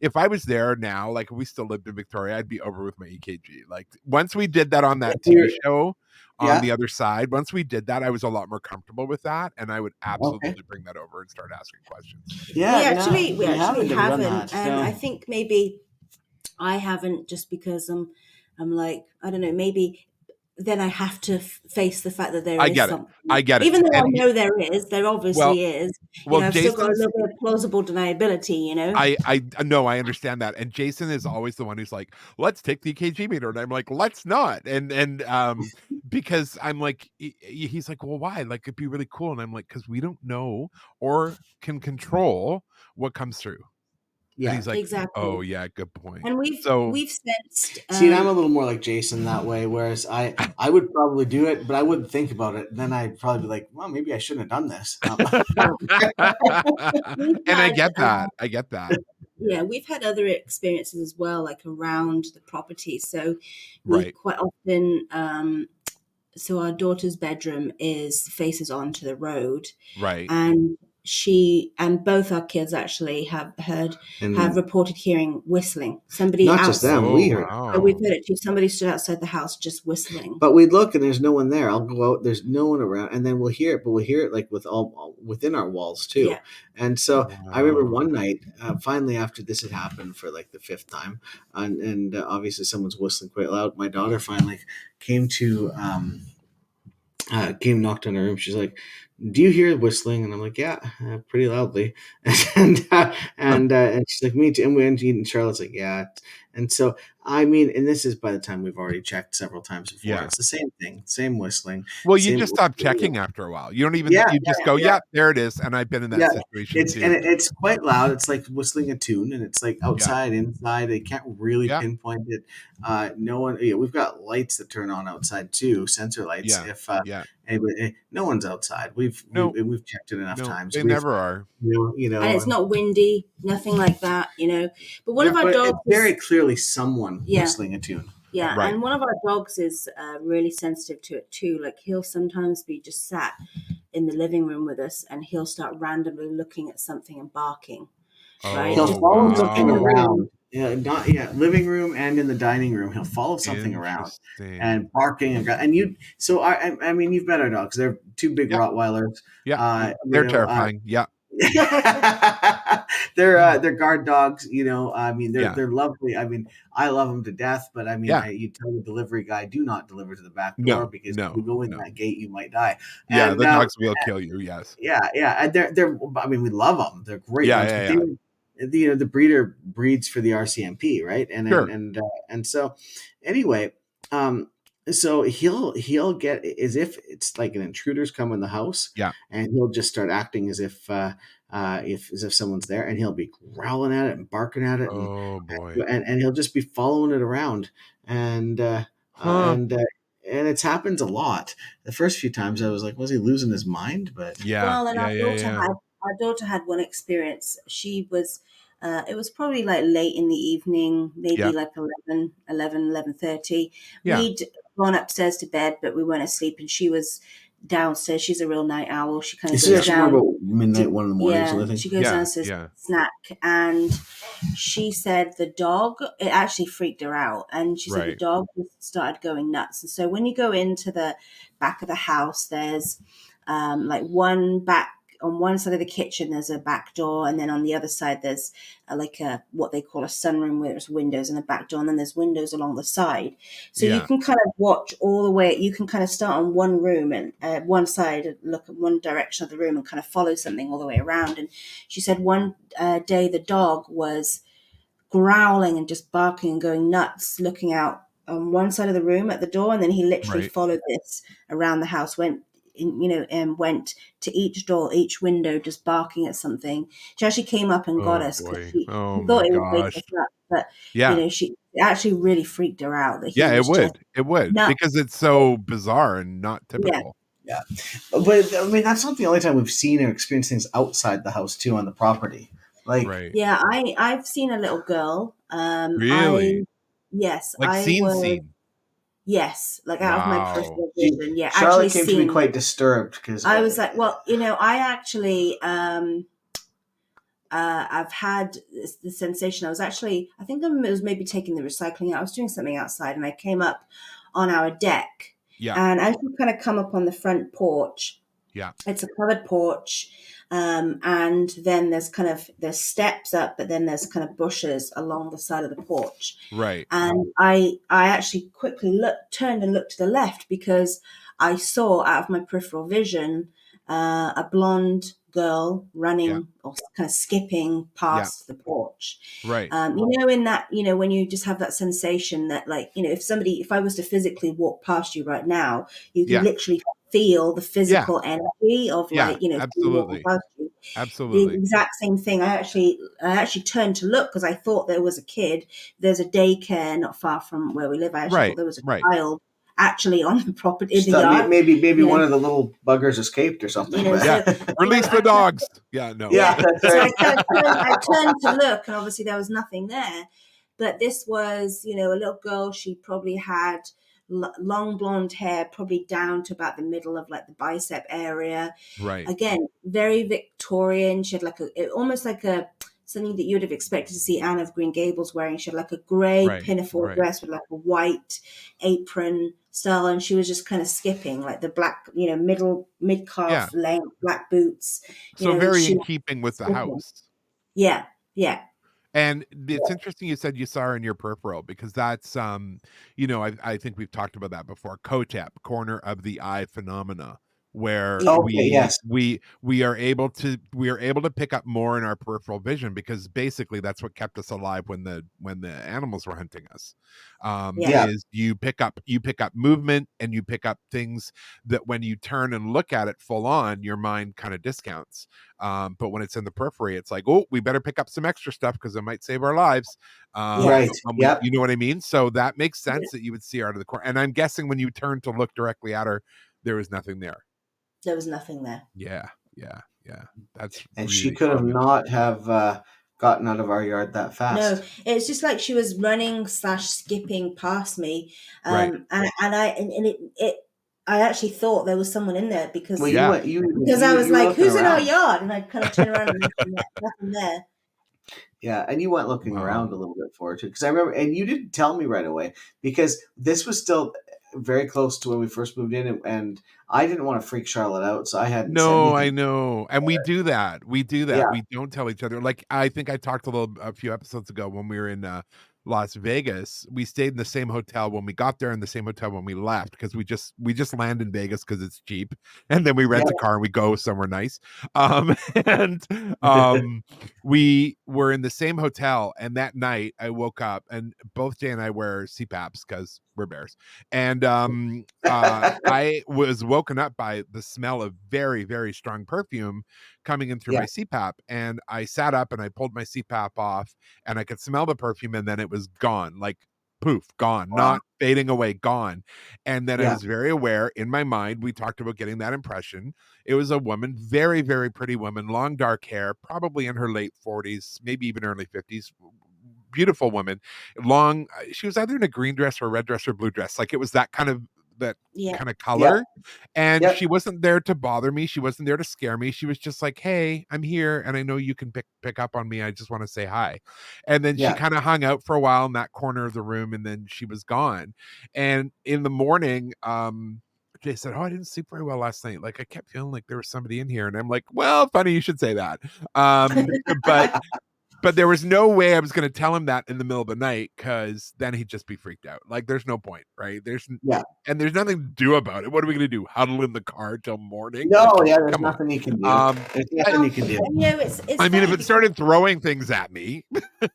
if I was there now, like if we still lived in Victoria, I'd be over with my EKG. Like once we did that on that TV show on the other side, once we did that, I was a lot more comfortable with that, and I would absolutely bring that over and start asking questions. Yeah, we actually haven't, and so. I think maybe I haven't just because I'm like, I don't know, maybe then I have to face the fact that there is something. I get it. Even though I know there obviously is. Well, I've still got a little bit of plausible deniability, I know, I understand that. And Jason is always the one who's like, let's take the EKG meter. And I'm like, let's not. And because I'm like, he's like, well, why? Like, it'd be really cool. And I'm like, because we don't know or can control what comes through. Yeah, and he's like, exactly. Oh yeah, good point. And we've sensed. See, I'm a little more like Jason that way. Whereas I would probably do it, but I wouldn't think about it. Then I'd probably be like, well, maybe I shouldn't have done this. And I get that. I get that. Yeah, we've had other experiences as well, like around the property. So we quite often. So our daughter's bedroom faces onto the road, right? And she and both our kids actually have reported hearing whistling. Somebody not just them, we heard. So we've heard it too. Somebody stood outside the house just whistling. But we'd look and there's no one there. I'll go out. There's no one around, and then we'll hear it. But we'll hear it like with all within our walls too. Yeah. And so I remember one night, finally after this had happened for like the fifth time, and obviously someone's whistling quite loud. My daughter finally came knocked on her room. She's like, do you hear whistling? And I'm like, yeah, pretty loudly. and she's like, me too. And Charlotte's like, yeah. And so, I mean, and this is by the time we've already checked several times before. Yeah. It's the same thing, same whistling. Well, you just stop checking after a while. You don't even, you just go, there it is. And I've been in that situation too. And it's quite loud. It's like whistling a tune, and it's like outside, inside. They can't really pinpoint it. No one, we've got lights that turn on outside too, sensor lights. If anybody, no one's outside. We've checked it enough times. They never are. And it's not windy, nothing like that. But one of our dogs is very clearly someone whistling a tune. Yeah, right. And one of our dogs is really sensitive to it too. Like he'll sometimes be just sat in the living room with us, and he'll start randomly looking at something and barking. Right? He'll follow something around. Living room and in the dining room, he'll follow something around and barking and you. So I mean, you've met our dogs. They're two big Rottweilers. Yeah, they're terrifying. They're guard dogs. I mean, they're lovely. I mean, I love them to death. But I mean, you tell the delivery guy, do not deliver to the back door because if you go in that gate, you might die. And, the dogs will kill you. Yes. Yeah. And they're. I mean, we love them. They're great. The breeder breeds for the RCMP, right? And so anyway, so he'll get as if it's like an intruder's come in the house, and he'll just start acting as if someone's there, and he'll be growling at it and barking at it, and he'll just be following it around, and and it's happened a lot. The first few times I was like, was he losing his mind? But Well, and our daughter had one experience. She was it was probably like late in the evening, maybe like 11:30. We'd gone upstairs to bed, but we weren't asleep, and she was downstairs. She's a real night owl. She kind of goes down about midnight, 1 in the morning. Yeah, she goes downstairs to snack, and she said the dog. It actually freaked her out, and she said the dog just started going nuts. And so when you go into the back of the house, there's like on one side of the kitchen there's a back door, and then on the other side there's like a what they call a sunroom where there's windows and a back door, and then there's windows along the side, so you can kind of watch all the way. You can kind of start on one room and one side and look at one direction of the room and kind of follow something all the way around. And she said one day the dog was growling and just barking and going nuts, looking out on one side of the room at the door, and then he literally followed this around the house, went to each door, each window, just barking at something. She actually came up and got us because she thought it would wake us up, but she actually really freaked her out. That it would because it's so bizarre and not typical. Yeah, but I mean that's not the only time we've seen or experienced things outside the house too on the property. Like, I've seen a little girl. Really? Yes, like scene. Yes, like out of my personal vision. Yeah, Charlotte came to be quite disturbed because I was like, well, I actually, I've had the sensation. I think I was maybe taking the recycling out. I was doing something outside, and I came up on our deck. Yeah, and as you kind of come up on the front porch, it's a covered porch. And then there's steps up, but then there's kind of bushes along the side of the porch. Right. And I actually quickly turned and looked to the left because I saw out of my peripheral vision a blonde girl running or kind of skipping past the porch. Right. When you just have that sensation that, like, if I was to physically walk past you right now, you can literally feel the physical energy of absolutely. The exact same thing. I actually turned to look because I thought there was a kid. There's a daycare not far from where we live. I actually thought there was a child actually on the property in the yard. Maybe one of the little buggers escaped or something. Release the dogs. No. So I turned to look, and obviously there was nothing there. But this was, a little girl. She probably had long blonde hair, probably down to about the middle of like the bicep area. Right. Again, very Victorian. She had almost like something that you would have expected to see Anne of Green Gables wearing. She had like a grey pinafore dress with like a white apron style, and she was just kind of skipping like the black, mid calf length black boots. So very in keeping with the house. Yeah. And it's interesting you said you saw her in your peripheral because that's, I think we've talked about that before. COTEP, corner of the eye phenomena, where we are able to pick up more in our peripheral vision because basically that's what kept us alive when the animals were hunting us. Is you pick up movement and you pick up things that when you turn and look at it full on, your mind kind of discounts. But when it's in the periphery, it's like, oh, we better pick up some extra stuff because it might save our lives. You know what I mean? So that makes sense that you would see her out of the corner. And I'm guessing when you turned to look directly at her, there was nothing there. There was nothing there. Yeah. That's and really she could have not have gotten out of our yard that fast. No, it's just like she was running / skipping past me, and I actually thought there was someone in there because I was like, "Who's in our yard?" And I kind of turned around and nothing there. Yeah, and you went looking around a little bit for it too, because I remember, and you didn't tell me right away because this was still very close to when we first moved in, and I didn't want to freak Charlotte out, so I hadn't. No, I know, and we do that. Yeah. We don't tell each other. Like I think I talked a few episodes ago when we were in Las Vegas. We stayed in the same hotel when we got there, and the same hotel when we left because we just land in Vegas because it's cheap, and then we rent a car and we go somewhere nice. We were in the same hotel, and that night I woke up, and both Jay and I wear CPAPs because we're bears, and I was woken up by the smell of very, very strong perfume coming in through my CPAP, and I sat up and I pulled my CPAP off, and I could smell the perfume, and then it was gone, like poof, gone, Wow. not fading away, gone. And then I Yeah. was very aware in my mind, we talked about getting that impression. It was a woman, very, very pretty woman, long dark hair, probably in her late 40s, maybe even early 50s. Beautiful woman, long. She was either in a green dress or a red dress or blue dress. Like it was that kind of Yeah. color. And Yep. she wasn't there to bother me. She wasn't there to scare me. She was just like, hey, I'm here. And I know you can pick up on me. I just want to say hi. And then she Yeah. kind of hung out for a while in that corner of the room. And then she was gone. And in the morning, Jay said, oh, I didn't sleep very well last night. Like I kept feeling like there was somebody in here. And I'm like, well, funny you should say that. But there was no way I was going to tell him that in the middle of the night, because then he'd just be freaked out. Like there's no point, right? And there's nothing to do about it. What are we going to do? Huddle in the car till morning? No, like, yeah, there's nothing you can do. There's nothing you can do. You know, it's I mean, if it started throwing things at me,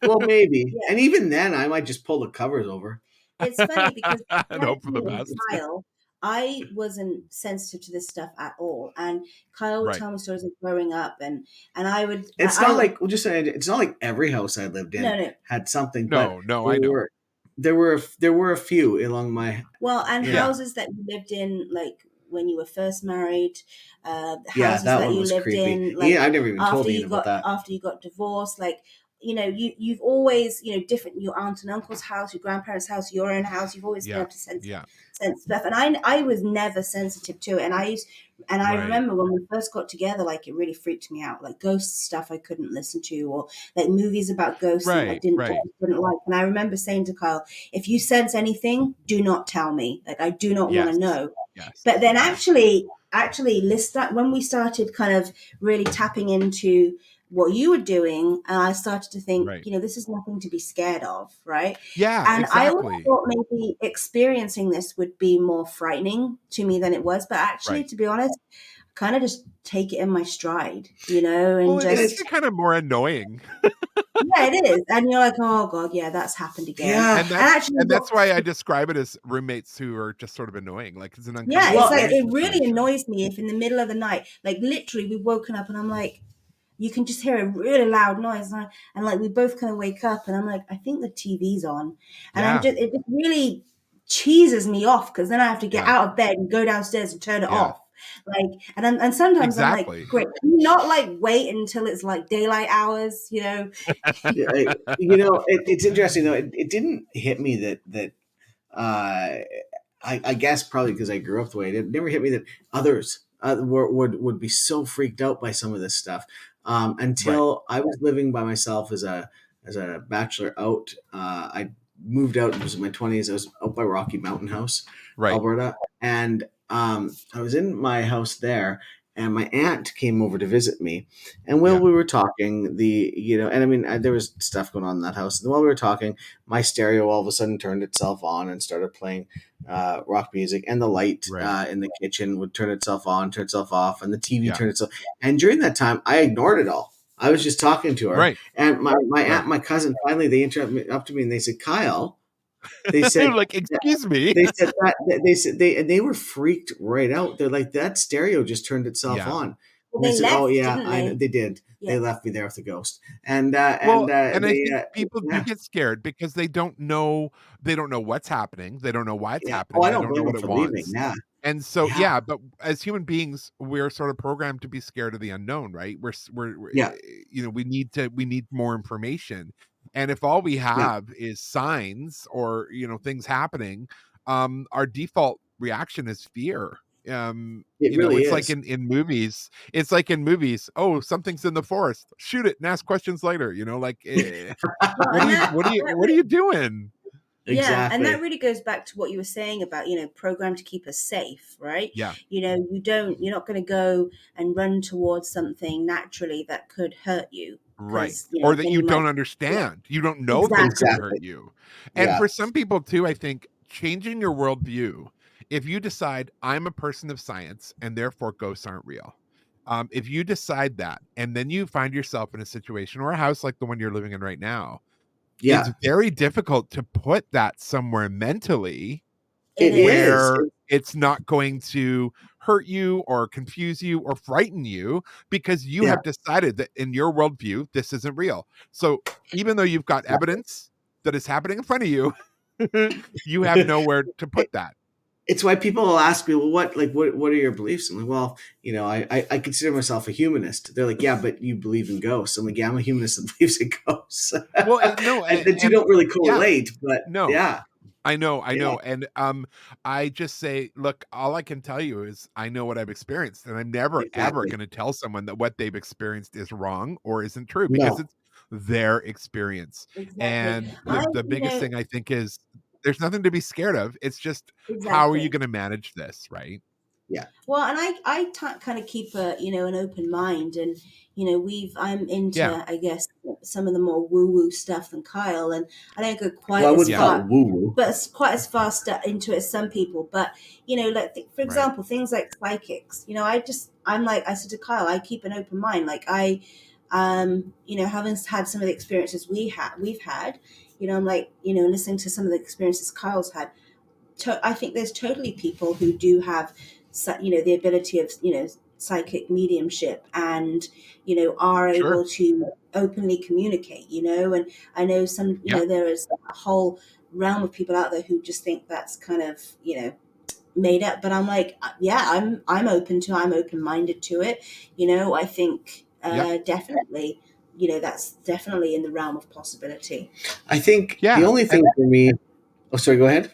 well, maybe. Yeah. And even then, I might just pull the covers over. It's funny because and hope for the best. Kyle, I wasn't sensitive to this stuff at all, and Kyle would tell me stories of growing up, and I would. It's not like it's not like every house I lived in had something. No, I know. There were a few along my houses that you lived in, like when you were first married, houses that you lived creepy. in, like I never even told you about that. After you got divorced, like. You know, you've always, different, your aunt and uncle's house, your grandparents' house, your own house, you've always been able to sense stuff. And I was never sensitive to it. And I remember when we first got together, like it really freaked me out. Like ghost stuff I couldn't listen to, or like movies about ghosts that I didn't like. And I remember saying to Kyle, if you sense anything, do not tell me. Like I do not want to know. Yes. But then actually when we started kind of really tapping into what you were doing, and I started to think, this is nothing to be scared of, right? Yeah, and exactly. I always thought maybe experiencing this would be more frightening to me than it was, but actually, to be honest, kind of just take it in my stride, and it's kind of more annoying. Yeah, it is, and you're like, oh god, yeah, that's happened again. Yeah, and that's why I describe it as roommates who are just sort of annoying. Like it's an it's like it really annoys me if in the middle of the night, like literally, we've woken up and I'm like. You can just hear a really loud noise, and like we both kind of wake up, and I'm like, I think the TV's on, and it just really cheeses me off because then I have to get out of bed and go downstairs and turn it off, like, and sometimes I'm like, great, can you not like wait until it's like daylight hours, It's interesting though. It didn't hit me that I guess probably because I grew up the way it never hit me that others would be so freaked out by some of this stuff. Until I was living by myself as a bachelor out. I moved out. It was in my 20s. I was out by Rocky Mountain House, Alberta, and I was in my house there. And my aunt came over to visit me, and while we were talking, and I mean, there was stuff going on in that house. And while we were talking, my stereo all of a sudden turned itself on and started playing rock music, and the light in the kitchen would turn itself on, turn itself off, and the TV turned itself. And during that time, I ignored it all. I was just talking to her, and my aunt, my cousin, finally they interrupted me and they said, "Kyle." They said, like, excuse me. They said that. They said they were freaked right out. They're like, that stereo just turned itself on. Well, they said, left, "Oh yeah, didn't they? They did. Yeah. They left me there with the ghost." And I think people do get scared because they don't know what's happening. They don't know why it's happening. Oh, I they don't don't know what it wants. leaving. Yeah. And so but as human beings, we're sort of programmed to be scared of the unknown, right? We're we need more information. And if all we have is signs or things happening, our default reaction is fear. It really it's is. like in movies. It's like in movies. Oh, something's in the forest. Shoot it and ask questions later. What are you doing? Yeah, exactly. And that really goes back to what you were saying about, programmed to keep us safe, right? Yeah. You're not going to go and run towards something naturally that could hurt you. Right. Or that you don't understand. You don't know things can hurt you. And for some people too, I think changing your worldview, if you decide I'm a person of science and therefore ghosts aren't real, if you decide that and then you find yourself in a situation or a house like the one you're living in right now, it's very difficult to put that somewhere mentally where it's not going to hurt you or confuse you or frighten you because you have decided that in your worldview, this isn't real. So even though you've got evidence that is happening in front of you, you have nowhere to put that. It's why people will ask me, well, what are your beliefs? I'm like, well, I consider myself a humanist. They're like, yeah, but you believe in ghosts. I'm like, yeah, I'm a humanist that believes in ghosts. Well, no, and the two don't really correlate, but no. yeah. I know. And I just say, look, all I can tell you is I know what I've experienced, and I'm never ever going to tell someone that what they've experienced is wrong or isn't true, because it's their experience. Exactly. And the biggest thing I think is there's nothing to be scared of. It's just how are you going to manage this, right? Yeah. Well, and I kind of keep an open mind, and I'm into I guess some of the more woo woo stuff than Kyle, and I don't go quite as far woo-woo, but it's quite as far into it as some people. But like for example, things like psychics. I said to Kyle, I keep an open mind. Like having had some of the experiences we've had, I'm like listening to some of the experiences Kyle's had. I think there's totally people who do have, the ability of, psychic mediumship, and, are able to openly communicate, and I know some, there is a whole realm of people out there who just think that's kind of, made up. But I'm like, I'm open-minded to it. I think definitely, that's definitely in the realm of possibility. I think the only thing for me, oh, sorry, go ahead.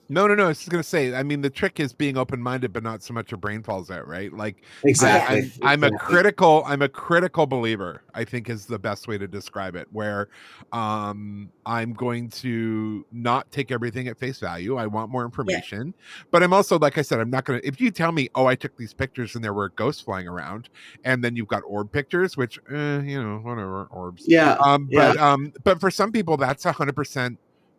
No. I was just gonna say. I mean, the trick is being open-minded, but not so much your brain falls out, right? Like, exactly. I'm a critical believer, I think, is the best way to describe it. Where, I'm going to not take everything at face value. I want more information, but I'm also, like I said, I'm not gonna. If you tell me, oh, I took these pictures and there were ghosts flying around, and then you've got orb pictures, which, whatever, orbs. But for some people, that's 100%.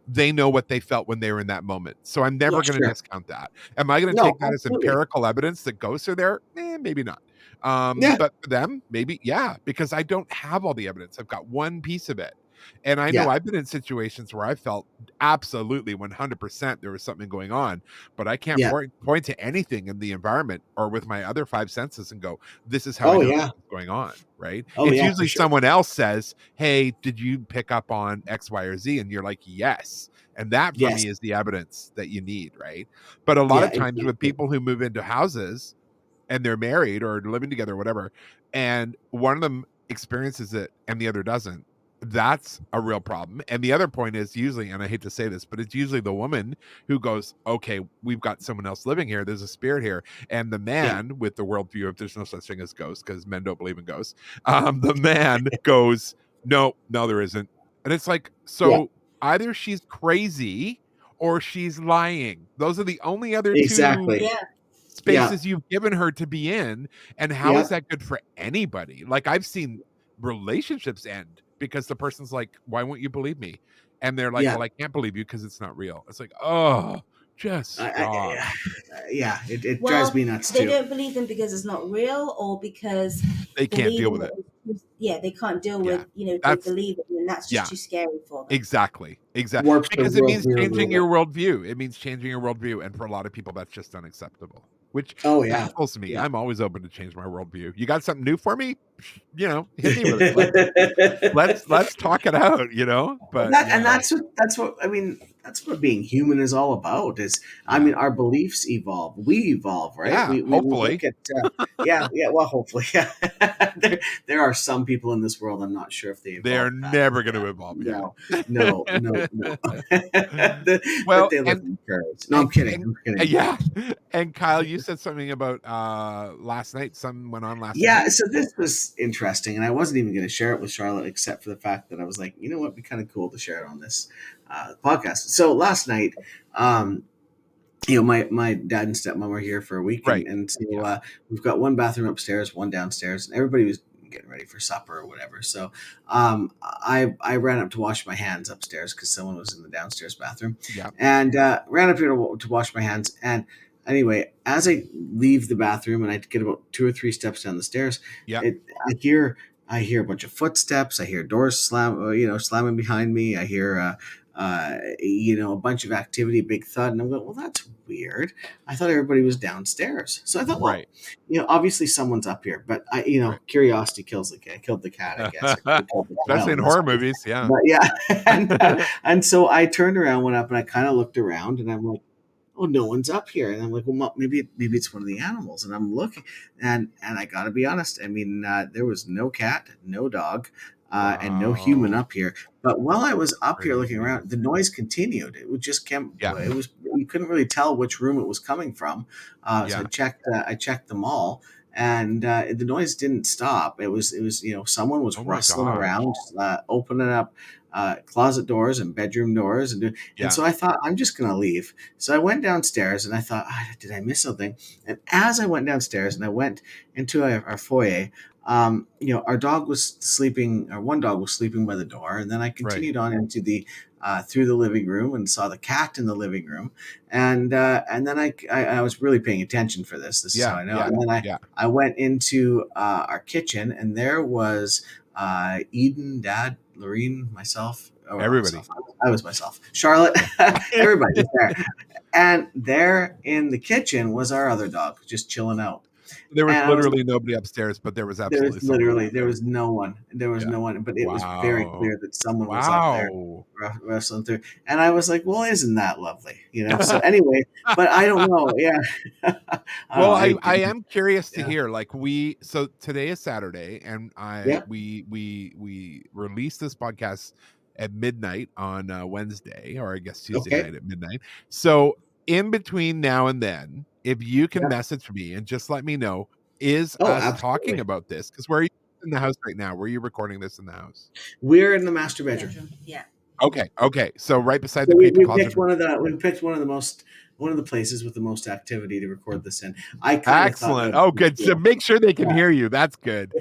They know what they felt when they were in that moment. So I'm never going to discount that. Am I going to take that as empirical evidence that ghosts are there? Maybe not. But for them, maybe, because I don't have all the evidence. I've got one piece of it. And I know I've been in situations where I felt absolutely 100% there was something going on, but I can't point to anything in the environment or with my other five senses and go, this is how I know what's going on, right? It's usually someone else says, hey, did you pick up on X, Y, or Z? And you're like, yes. And that for me is the evidence that you need, right? But a lot of times with people who move into houses and they're married or living together or whatever, and one of them experiences it and the other doesn't, that's a real problem. And the other point is usually, and I hate to say this, but it's usually the woman who goes, okay, we've got someone else living here, there's a spirit here. And the man with the worldview of there's no such thing as ghosts, because men don't believe in ghosts, the man goes, no, there isn't. And it's like, so either she's crazy or she's lying. Those are the only other two spaces you've given her to be in. And how is that good for anybody? Like, I've seen relationships end because the person's like, why won't you believe me? And they're like, well, I can't believe you because it's not real. It's like, oh, just stop. It drives me nuts too. They don't believe them because it's not real, or because they can't deal with it. They can't deal with, they believe it, and that's just too scary for them. Exactly. Because it means changing your worldview. It means changing your worldview. And for a lot of people, that's just unacceptable. Which baffles me. I'm always open to change my worldview. You got something new for me? Hit me with it. Let's talk it out. But that's what I mean. That's what being human is all about. I mean, our beliefs evolve. We evolve, right? Yeah, hopefully. We look at, well, hopefully. There are some people in this world. I'm not sure if they are never going to evolve. No. Well, they live in curves. No, I'm kidding. Yeah. And Kyle, you said something about last night. Something went on last night. Yeah. So this was interesting, and I wasn't even going to share it with Charlotte, except for the fact that I was like, you know what, it'd be kind of cool to share it on this podcast. So last night, my dad and stepmom were here for a week, and so we've got one bathroom upstairs, one downstairs, and everybody was getting ready for supper or whatever. So I ran up to wash my hands upstairs because someone was in the downstairs bathroom, and ran up here to wash my hands. And anyway, as I leave the bathroom and I get about 2 or 3 steps down the stairs, I hear a bunch of footsteps. I hear doors slamming behind me. I hear a bunch of activity, big thud. And I'm going, well, that's weird. I thought everybody was downstairs. So I thought, well, obviously someone's up here, but curiosity killed the cat, I guess. Especially in horror movies. Yeah. But yeah. and so I turned around, went up, and I kind of looked around, and I'm like, oh, no one's up here. And I'm like, well, maybe it's one of the animals. And I'm looking, and I got to be honest. I mean, there was no cat, no dog, and no human up here. But while I was up here looking around, the noise continued. It would just came. Yeah. It was, you couldn't really tell which room it was coming from. So I checked them all, and the noise didn't stop. It was someone was rustling around, opening up closet doors and bedroom doors, and so I thought, I'm just gonna leave. So I went downstairs, and I thought, did I miss something? And as I went downstairs and I went into our foyer, our dog was sleeping, or one dog was sleeping by the door, and then I continued on into the through the living room and saw the cat in the living room, and then I was really paying attention for this. This is how I know. And then I went into our kitchen, and there was Eden, Dad, Lorene, myself. Everybody. I was myself. Charlotte. Everybody was there. And there in the kitchen was our other dog, just chilling out. There was literally nobody upstairs, but there was absolutely there was no one. There was no one, but it was very clear that someone was up there wrestling through. And I was like, well, isn't that lovely? So anyway, but I don't know. Yeah. Well, I am curious to hear, like, so today is Saturday, and we released this podcast at midnight on Wednesday, or I guess Tuesday night at midnight. So in between now and then, if you can message me and just let me know, is us talking about this? Because where are you in the house right now? Where are you recording this in the house? We're in the master bedroom. Yeah. Okay. So right beside the creepy closet. We picked one of the places with the most activity to record this in. Excellent. Good. So make sure they can hear you. That's good.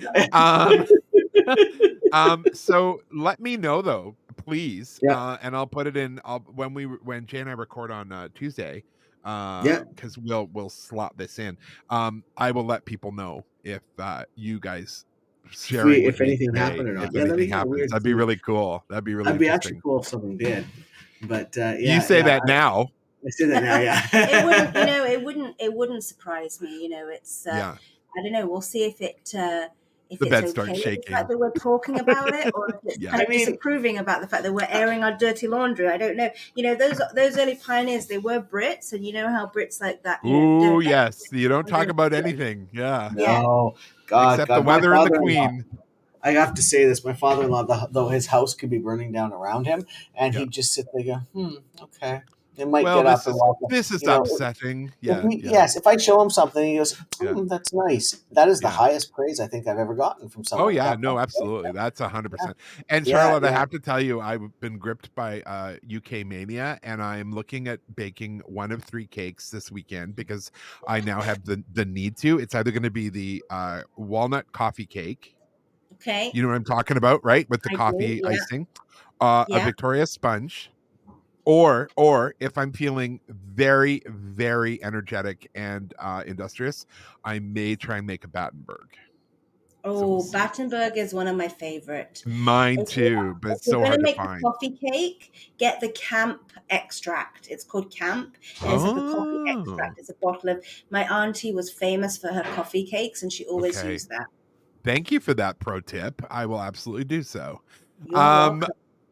So let me know though, please. And I'll put it in. When Jay and I record on Tuesday. Because we'll slot this in. I will let people know if you guys share if anything happened or not. If anything happens, that'd be really cool. That'd be really. That'd be actually cool if something did. But you say that now. I say that now. Yeah. It wouldn't surprise me. It's I don't know. We'll see if it. If the it's bed okay starts shaking. The fact that we're talking about it, or if it's kind of disapproving about the fact that we're airing our dirty laundry. I don't know. Those early pioneers, they were Brits, and you know how Brits like that. Ooh, yes. You don't talk about anything. Yeah. No, God. Except the weather and the Queen. I have to say this. My father-in-law, though his house could be burning down around him, and he'd just sit there and go, okay. It might get up and walk. This is upsetting. Yes, if I show him something, he goes, that's nice. That is the highest praise I think I've ever gotten from someone. Oh, yeah. No, absolutely. That's 100%. And Charlotte, I have to tell you, I've been gripped by UK mania, and I'm looking at baking one of 3 cakes this weekend because I now have the need to. It's either going to be the walnut coffee cake. Okay. You know what I'm talking about, right? With the coffee icing. A Victoria sponge. Or if I'm feeling very, very energetic and industrious, I may try and make a Battenberg. Oh, Battenberg is one of my favorite. Mine too, but it's so hard to find. If you're going to make a coffee cake, get the Camp extract. It's called Camp, and it's like a coffee extract. It's a bottle of. My auntie was famous for her coffee cakes, and she always used that. Thank you for that pro tip. I will absolutely do so. You're welcome.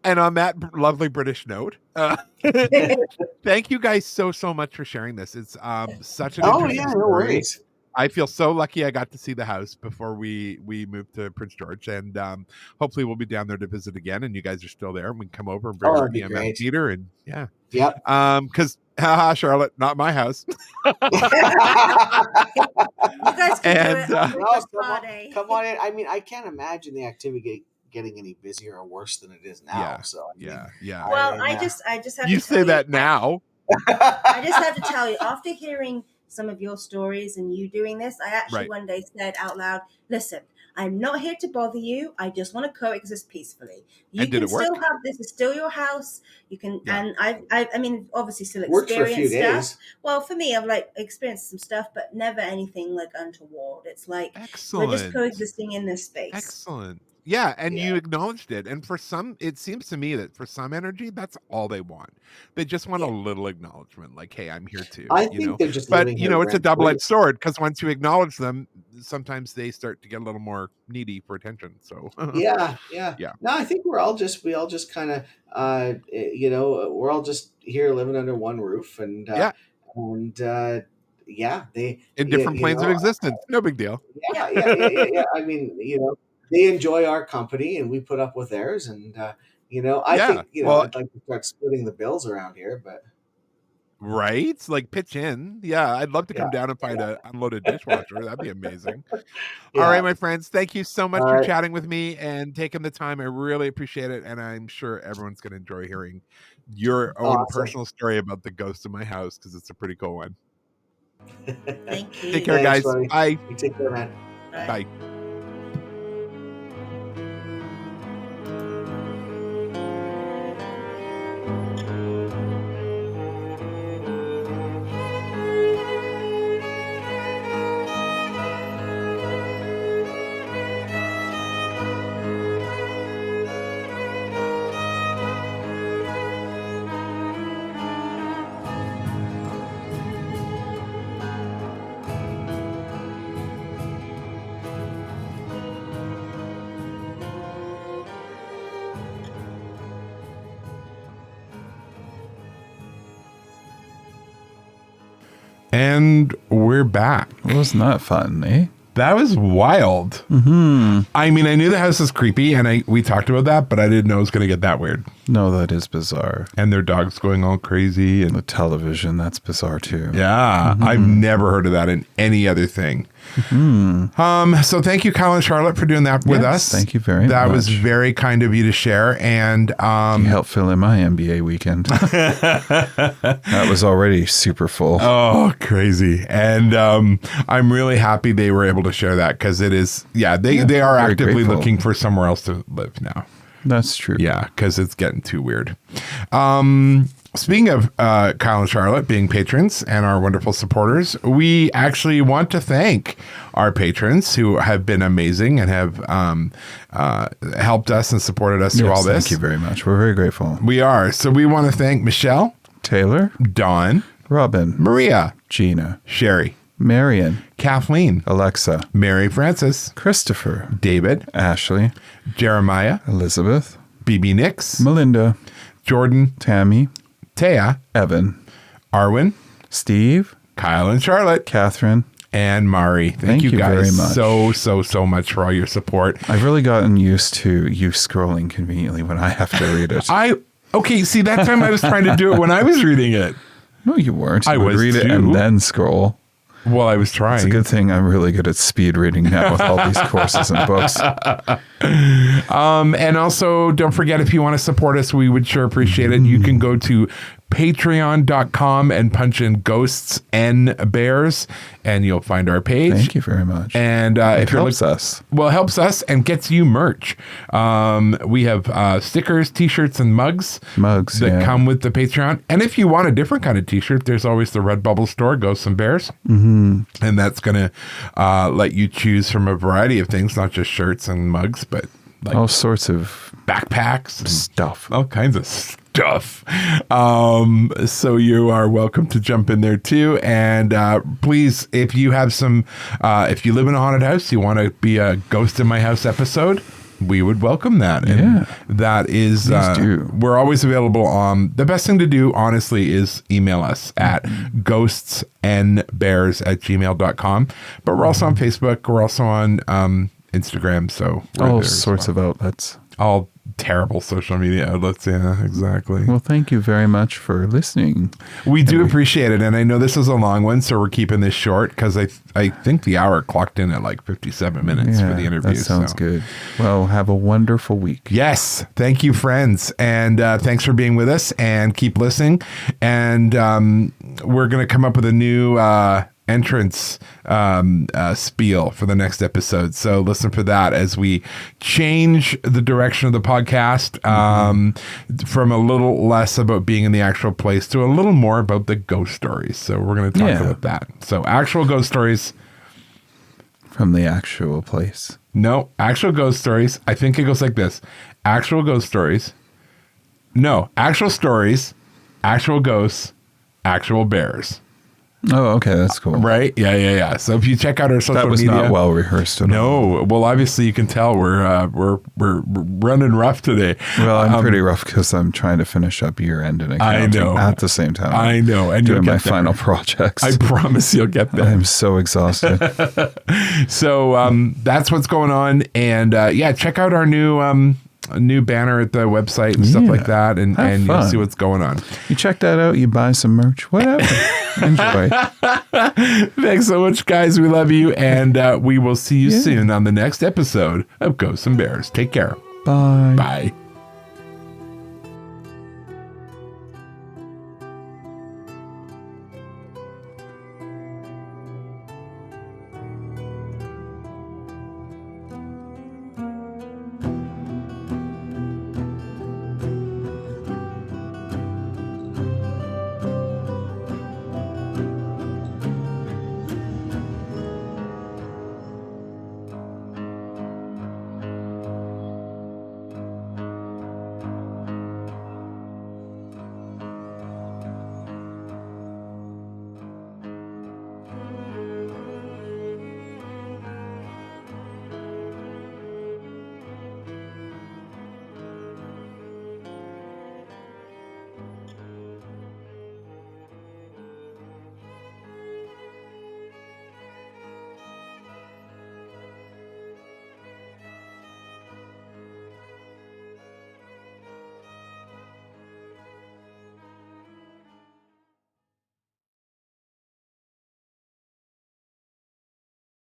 And on that lovely British note, thank you guys so much for sharing this. It's such an interesting story. No worries. I feel so lucky I got to see the house before we moved to Prince George, and hopefully we'll be down there to visit again. And you guys are still there, and we can come over and bring our EMF theater, and because Charlotte, not my house. You guys can do it. Come on in. I mean, I can't imagine the activity getting any busier or worse than it is now. Well, I just have you to say that now. I just have to tell you, after hearing some of your stories and you doing this, I actually one day said out loud, listen, I'm not here to bother you. I just want to coexist peacefully. You can still have this. It's still your house. You can, and I mean, obviously still experience stuff. Days. Well, for me, I've experienced some stuff, but never anything untoward. It's like we're just coexisting in this space. Excellent. Yeah, and you acknowledged it. And for some, it seems to me that for some energy, that's all they want. They just want a little acknowledgement, like, hey, I'm here too. I think they're just but living it's a double-edged sword, because once you acknowledge them, sometimes they start to get a little more needy for attention. So yeah. No, I think we all just kind of we're all just here living under one roof, and they in different planes of existence. No big deal. Yeah. I mean, they enjoy our company and we put up with theirs, and I think I'd like to start splitting the bills around here, but right, like pitch in. Yeah, I'd love to come down and find an unloaded dishwasher. That'd be amazing. All right, my friends, thank you so much for chatting with me and taking the time. I really appreciate it, and I'm sure everyone's going to enjoy hearing your own personal story about the ghost in my house, because it's a pretty cool one. Thank you. Take care, guys. Buddy. Bye. You take care, man. Bye. And we're back. Wasn't that fun, eh? That was wild. Mm-hmm. I mean, I knew the house was creepy, and we talked about that, but I didn't know it was going to get that weird. No, that is bizarre. And their dog's going all crazy. And the television, that's bizarre too. Yeah, I've never heard of that in any other thing. So thank you, Kyle and Charlotte, for doing that with us. Thank you very much. That was very kind of you to share. And you helped fill in my MBA weekend. That was already super full. Oh, crazy. And I'm really happy they were able to share that, because it is, they are actively looking for somewhere else to live now. That's true. Yeah, because it's getting too weird. Speaking of Kyle and Charlotte being patrons and our wonderful supporters, we actually want to thank our patrons who have been amazing and have helped us and supported us through all this. Thank you very much. We're very grateful. We are. So we want to thank Michelle, Taylor, Dawn, Robin, Maria, Gina, Sherry, Marion, Kathleen, Alexa, Mary Francis, Christopher, David, Ashley, Jeremiah, Elizabeth, BB Nix, Melinda, Jordan, Tammy, Taya, Evan, Arwen, Steve, Kyle and Charlotte, Catherine, and Mari. Thank you guys very much. So much for all your support. I've really gotten used to you scrolling conveniently when I have to read it. See, that time I was trying to do it when I was reading it. No, you weren't. I would read it and then scroll. Well, I was trying. It's a good thing I'm really good at speed reading now with all these courses and books. And also, don't forget, if you want to support us, we would sure appreciate it. You can go to patreon.com and punch in Ghosts and Bears, and you'll find our page. Thank you very much. And it helps us. Well, it helps us and gets you merch. We have stickers, t-shirts, and mugs that come with the Patreon. And if you want a different kind of t-shirt, there's always the Redbubble store, Ghosts and Bears. And that's going to let you choose from a variety of things, not just shirts and mugs, but like all sorts of backpacks and stuff, all kinds of stuff. So you are welcome to jump in there too. And please, if you have if you live in a haunted house, you want to be a Ghost in My House episode, we would welcome that. And that is, we're always available. The best thing to do, honestly, is email us at ghostsandbears@gmail.com. But we're also on Facebook. We're also on Instagram. So all sorts of outlets. All terrible social media outlets. Yeah, exactly. Well, thank you very much for listening. We do appreciate it. And I know this is a long one, so we're keeping this short because I think the hour clocked in at like 57 minutes for the interview. That sounds good. Well, have a wonderful week. Yes. Thank you, friends. And thanks for being with us, and keep listening. And we're going to come up with a new entrance spiel for the next episode, so listen for that as we change the direction of the podcast from a little less about being in the actual place to a little more about the ghost stories. So we're going to talk about that. So actual ghost stories from the actual place. No, actual ghost stories. I think it goes like this. Actual ghost stories. No, actual stories, actual ghosts, actual bears. Oh, okay, that's cool. Right? Yeah. So if you check out our social media, that was not well rehearsed at all. No, well, obviously you can tell we're running rough today. Well, I'm pretty rough because I'm trying to finish up year end and accounting at the same time. I know, and doing my final projects. I promise you'll get there. I'm so exhausted. So that's what's going on, and check out our new banner at the website and stuff like that, and you'll see what's going on. You check that out, you buy some merch, whatever. Enjoy. Thanks so much, guys. We love you, and we will see you soon on the next episode of Ghosts and Bears. Take care. Bye. Bye.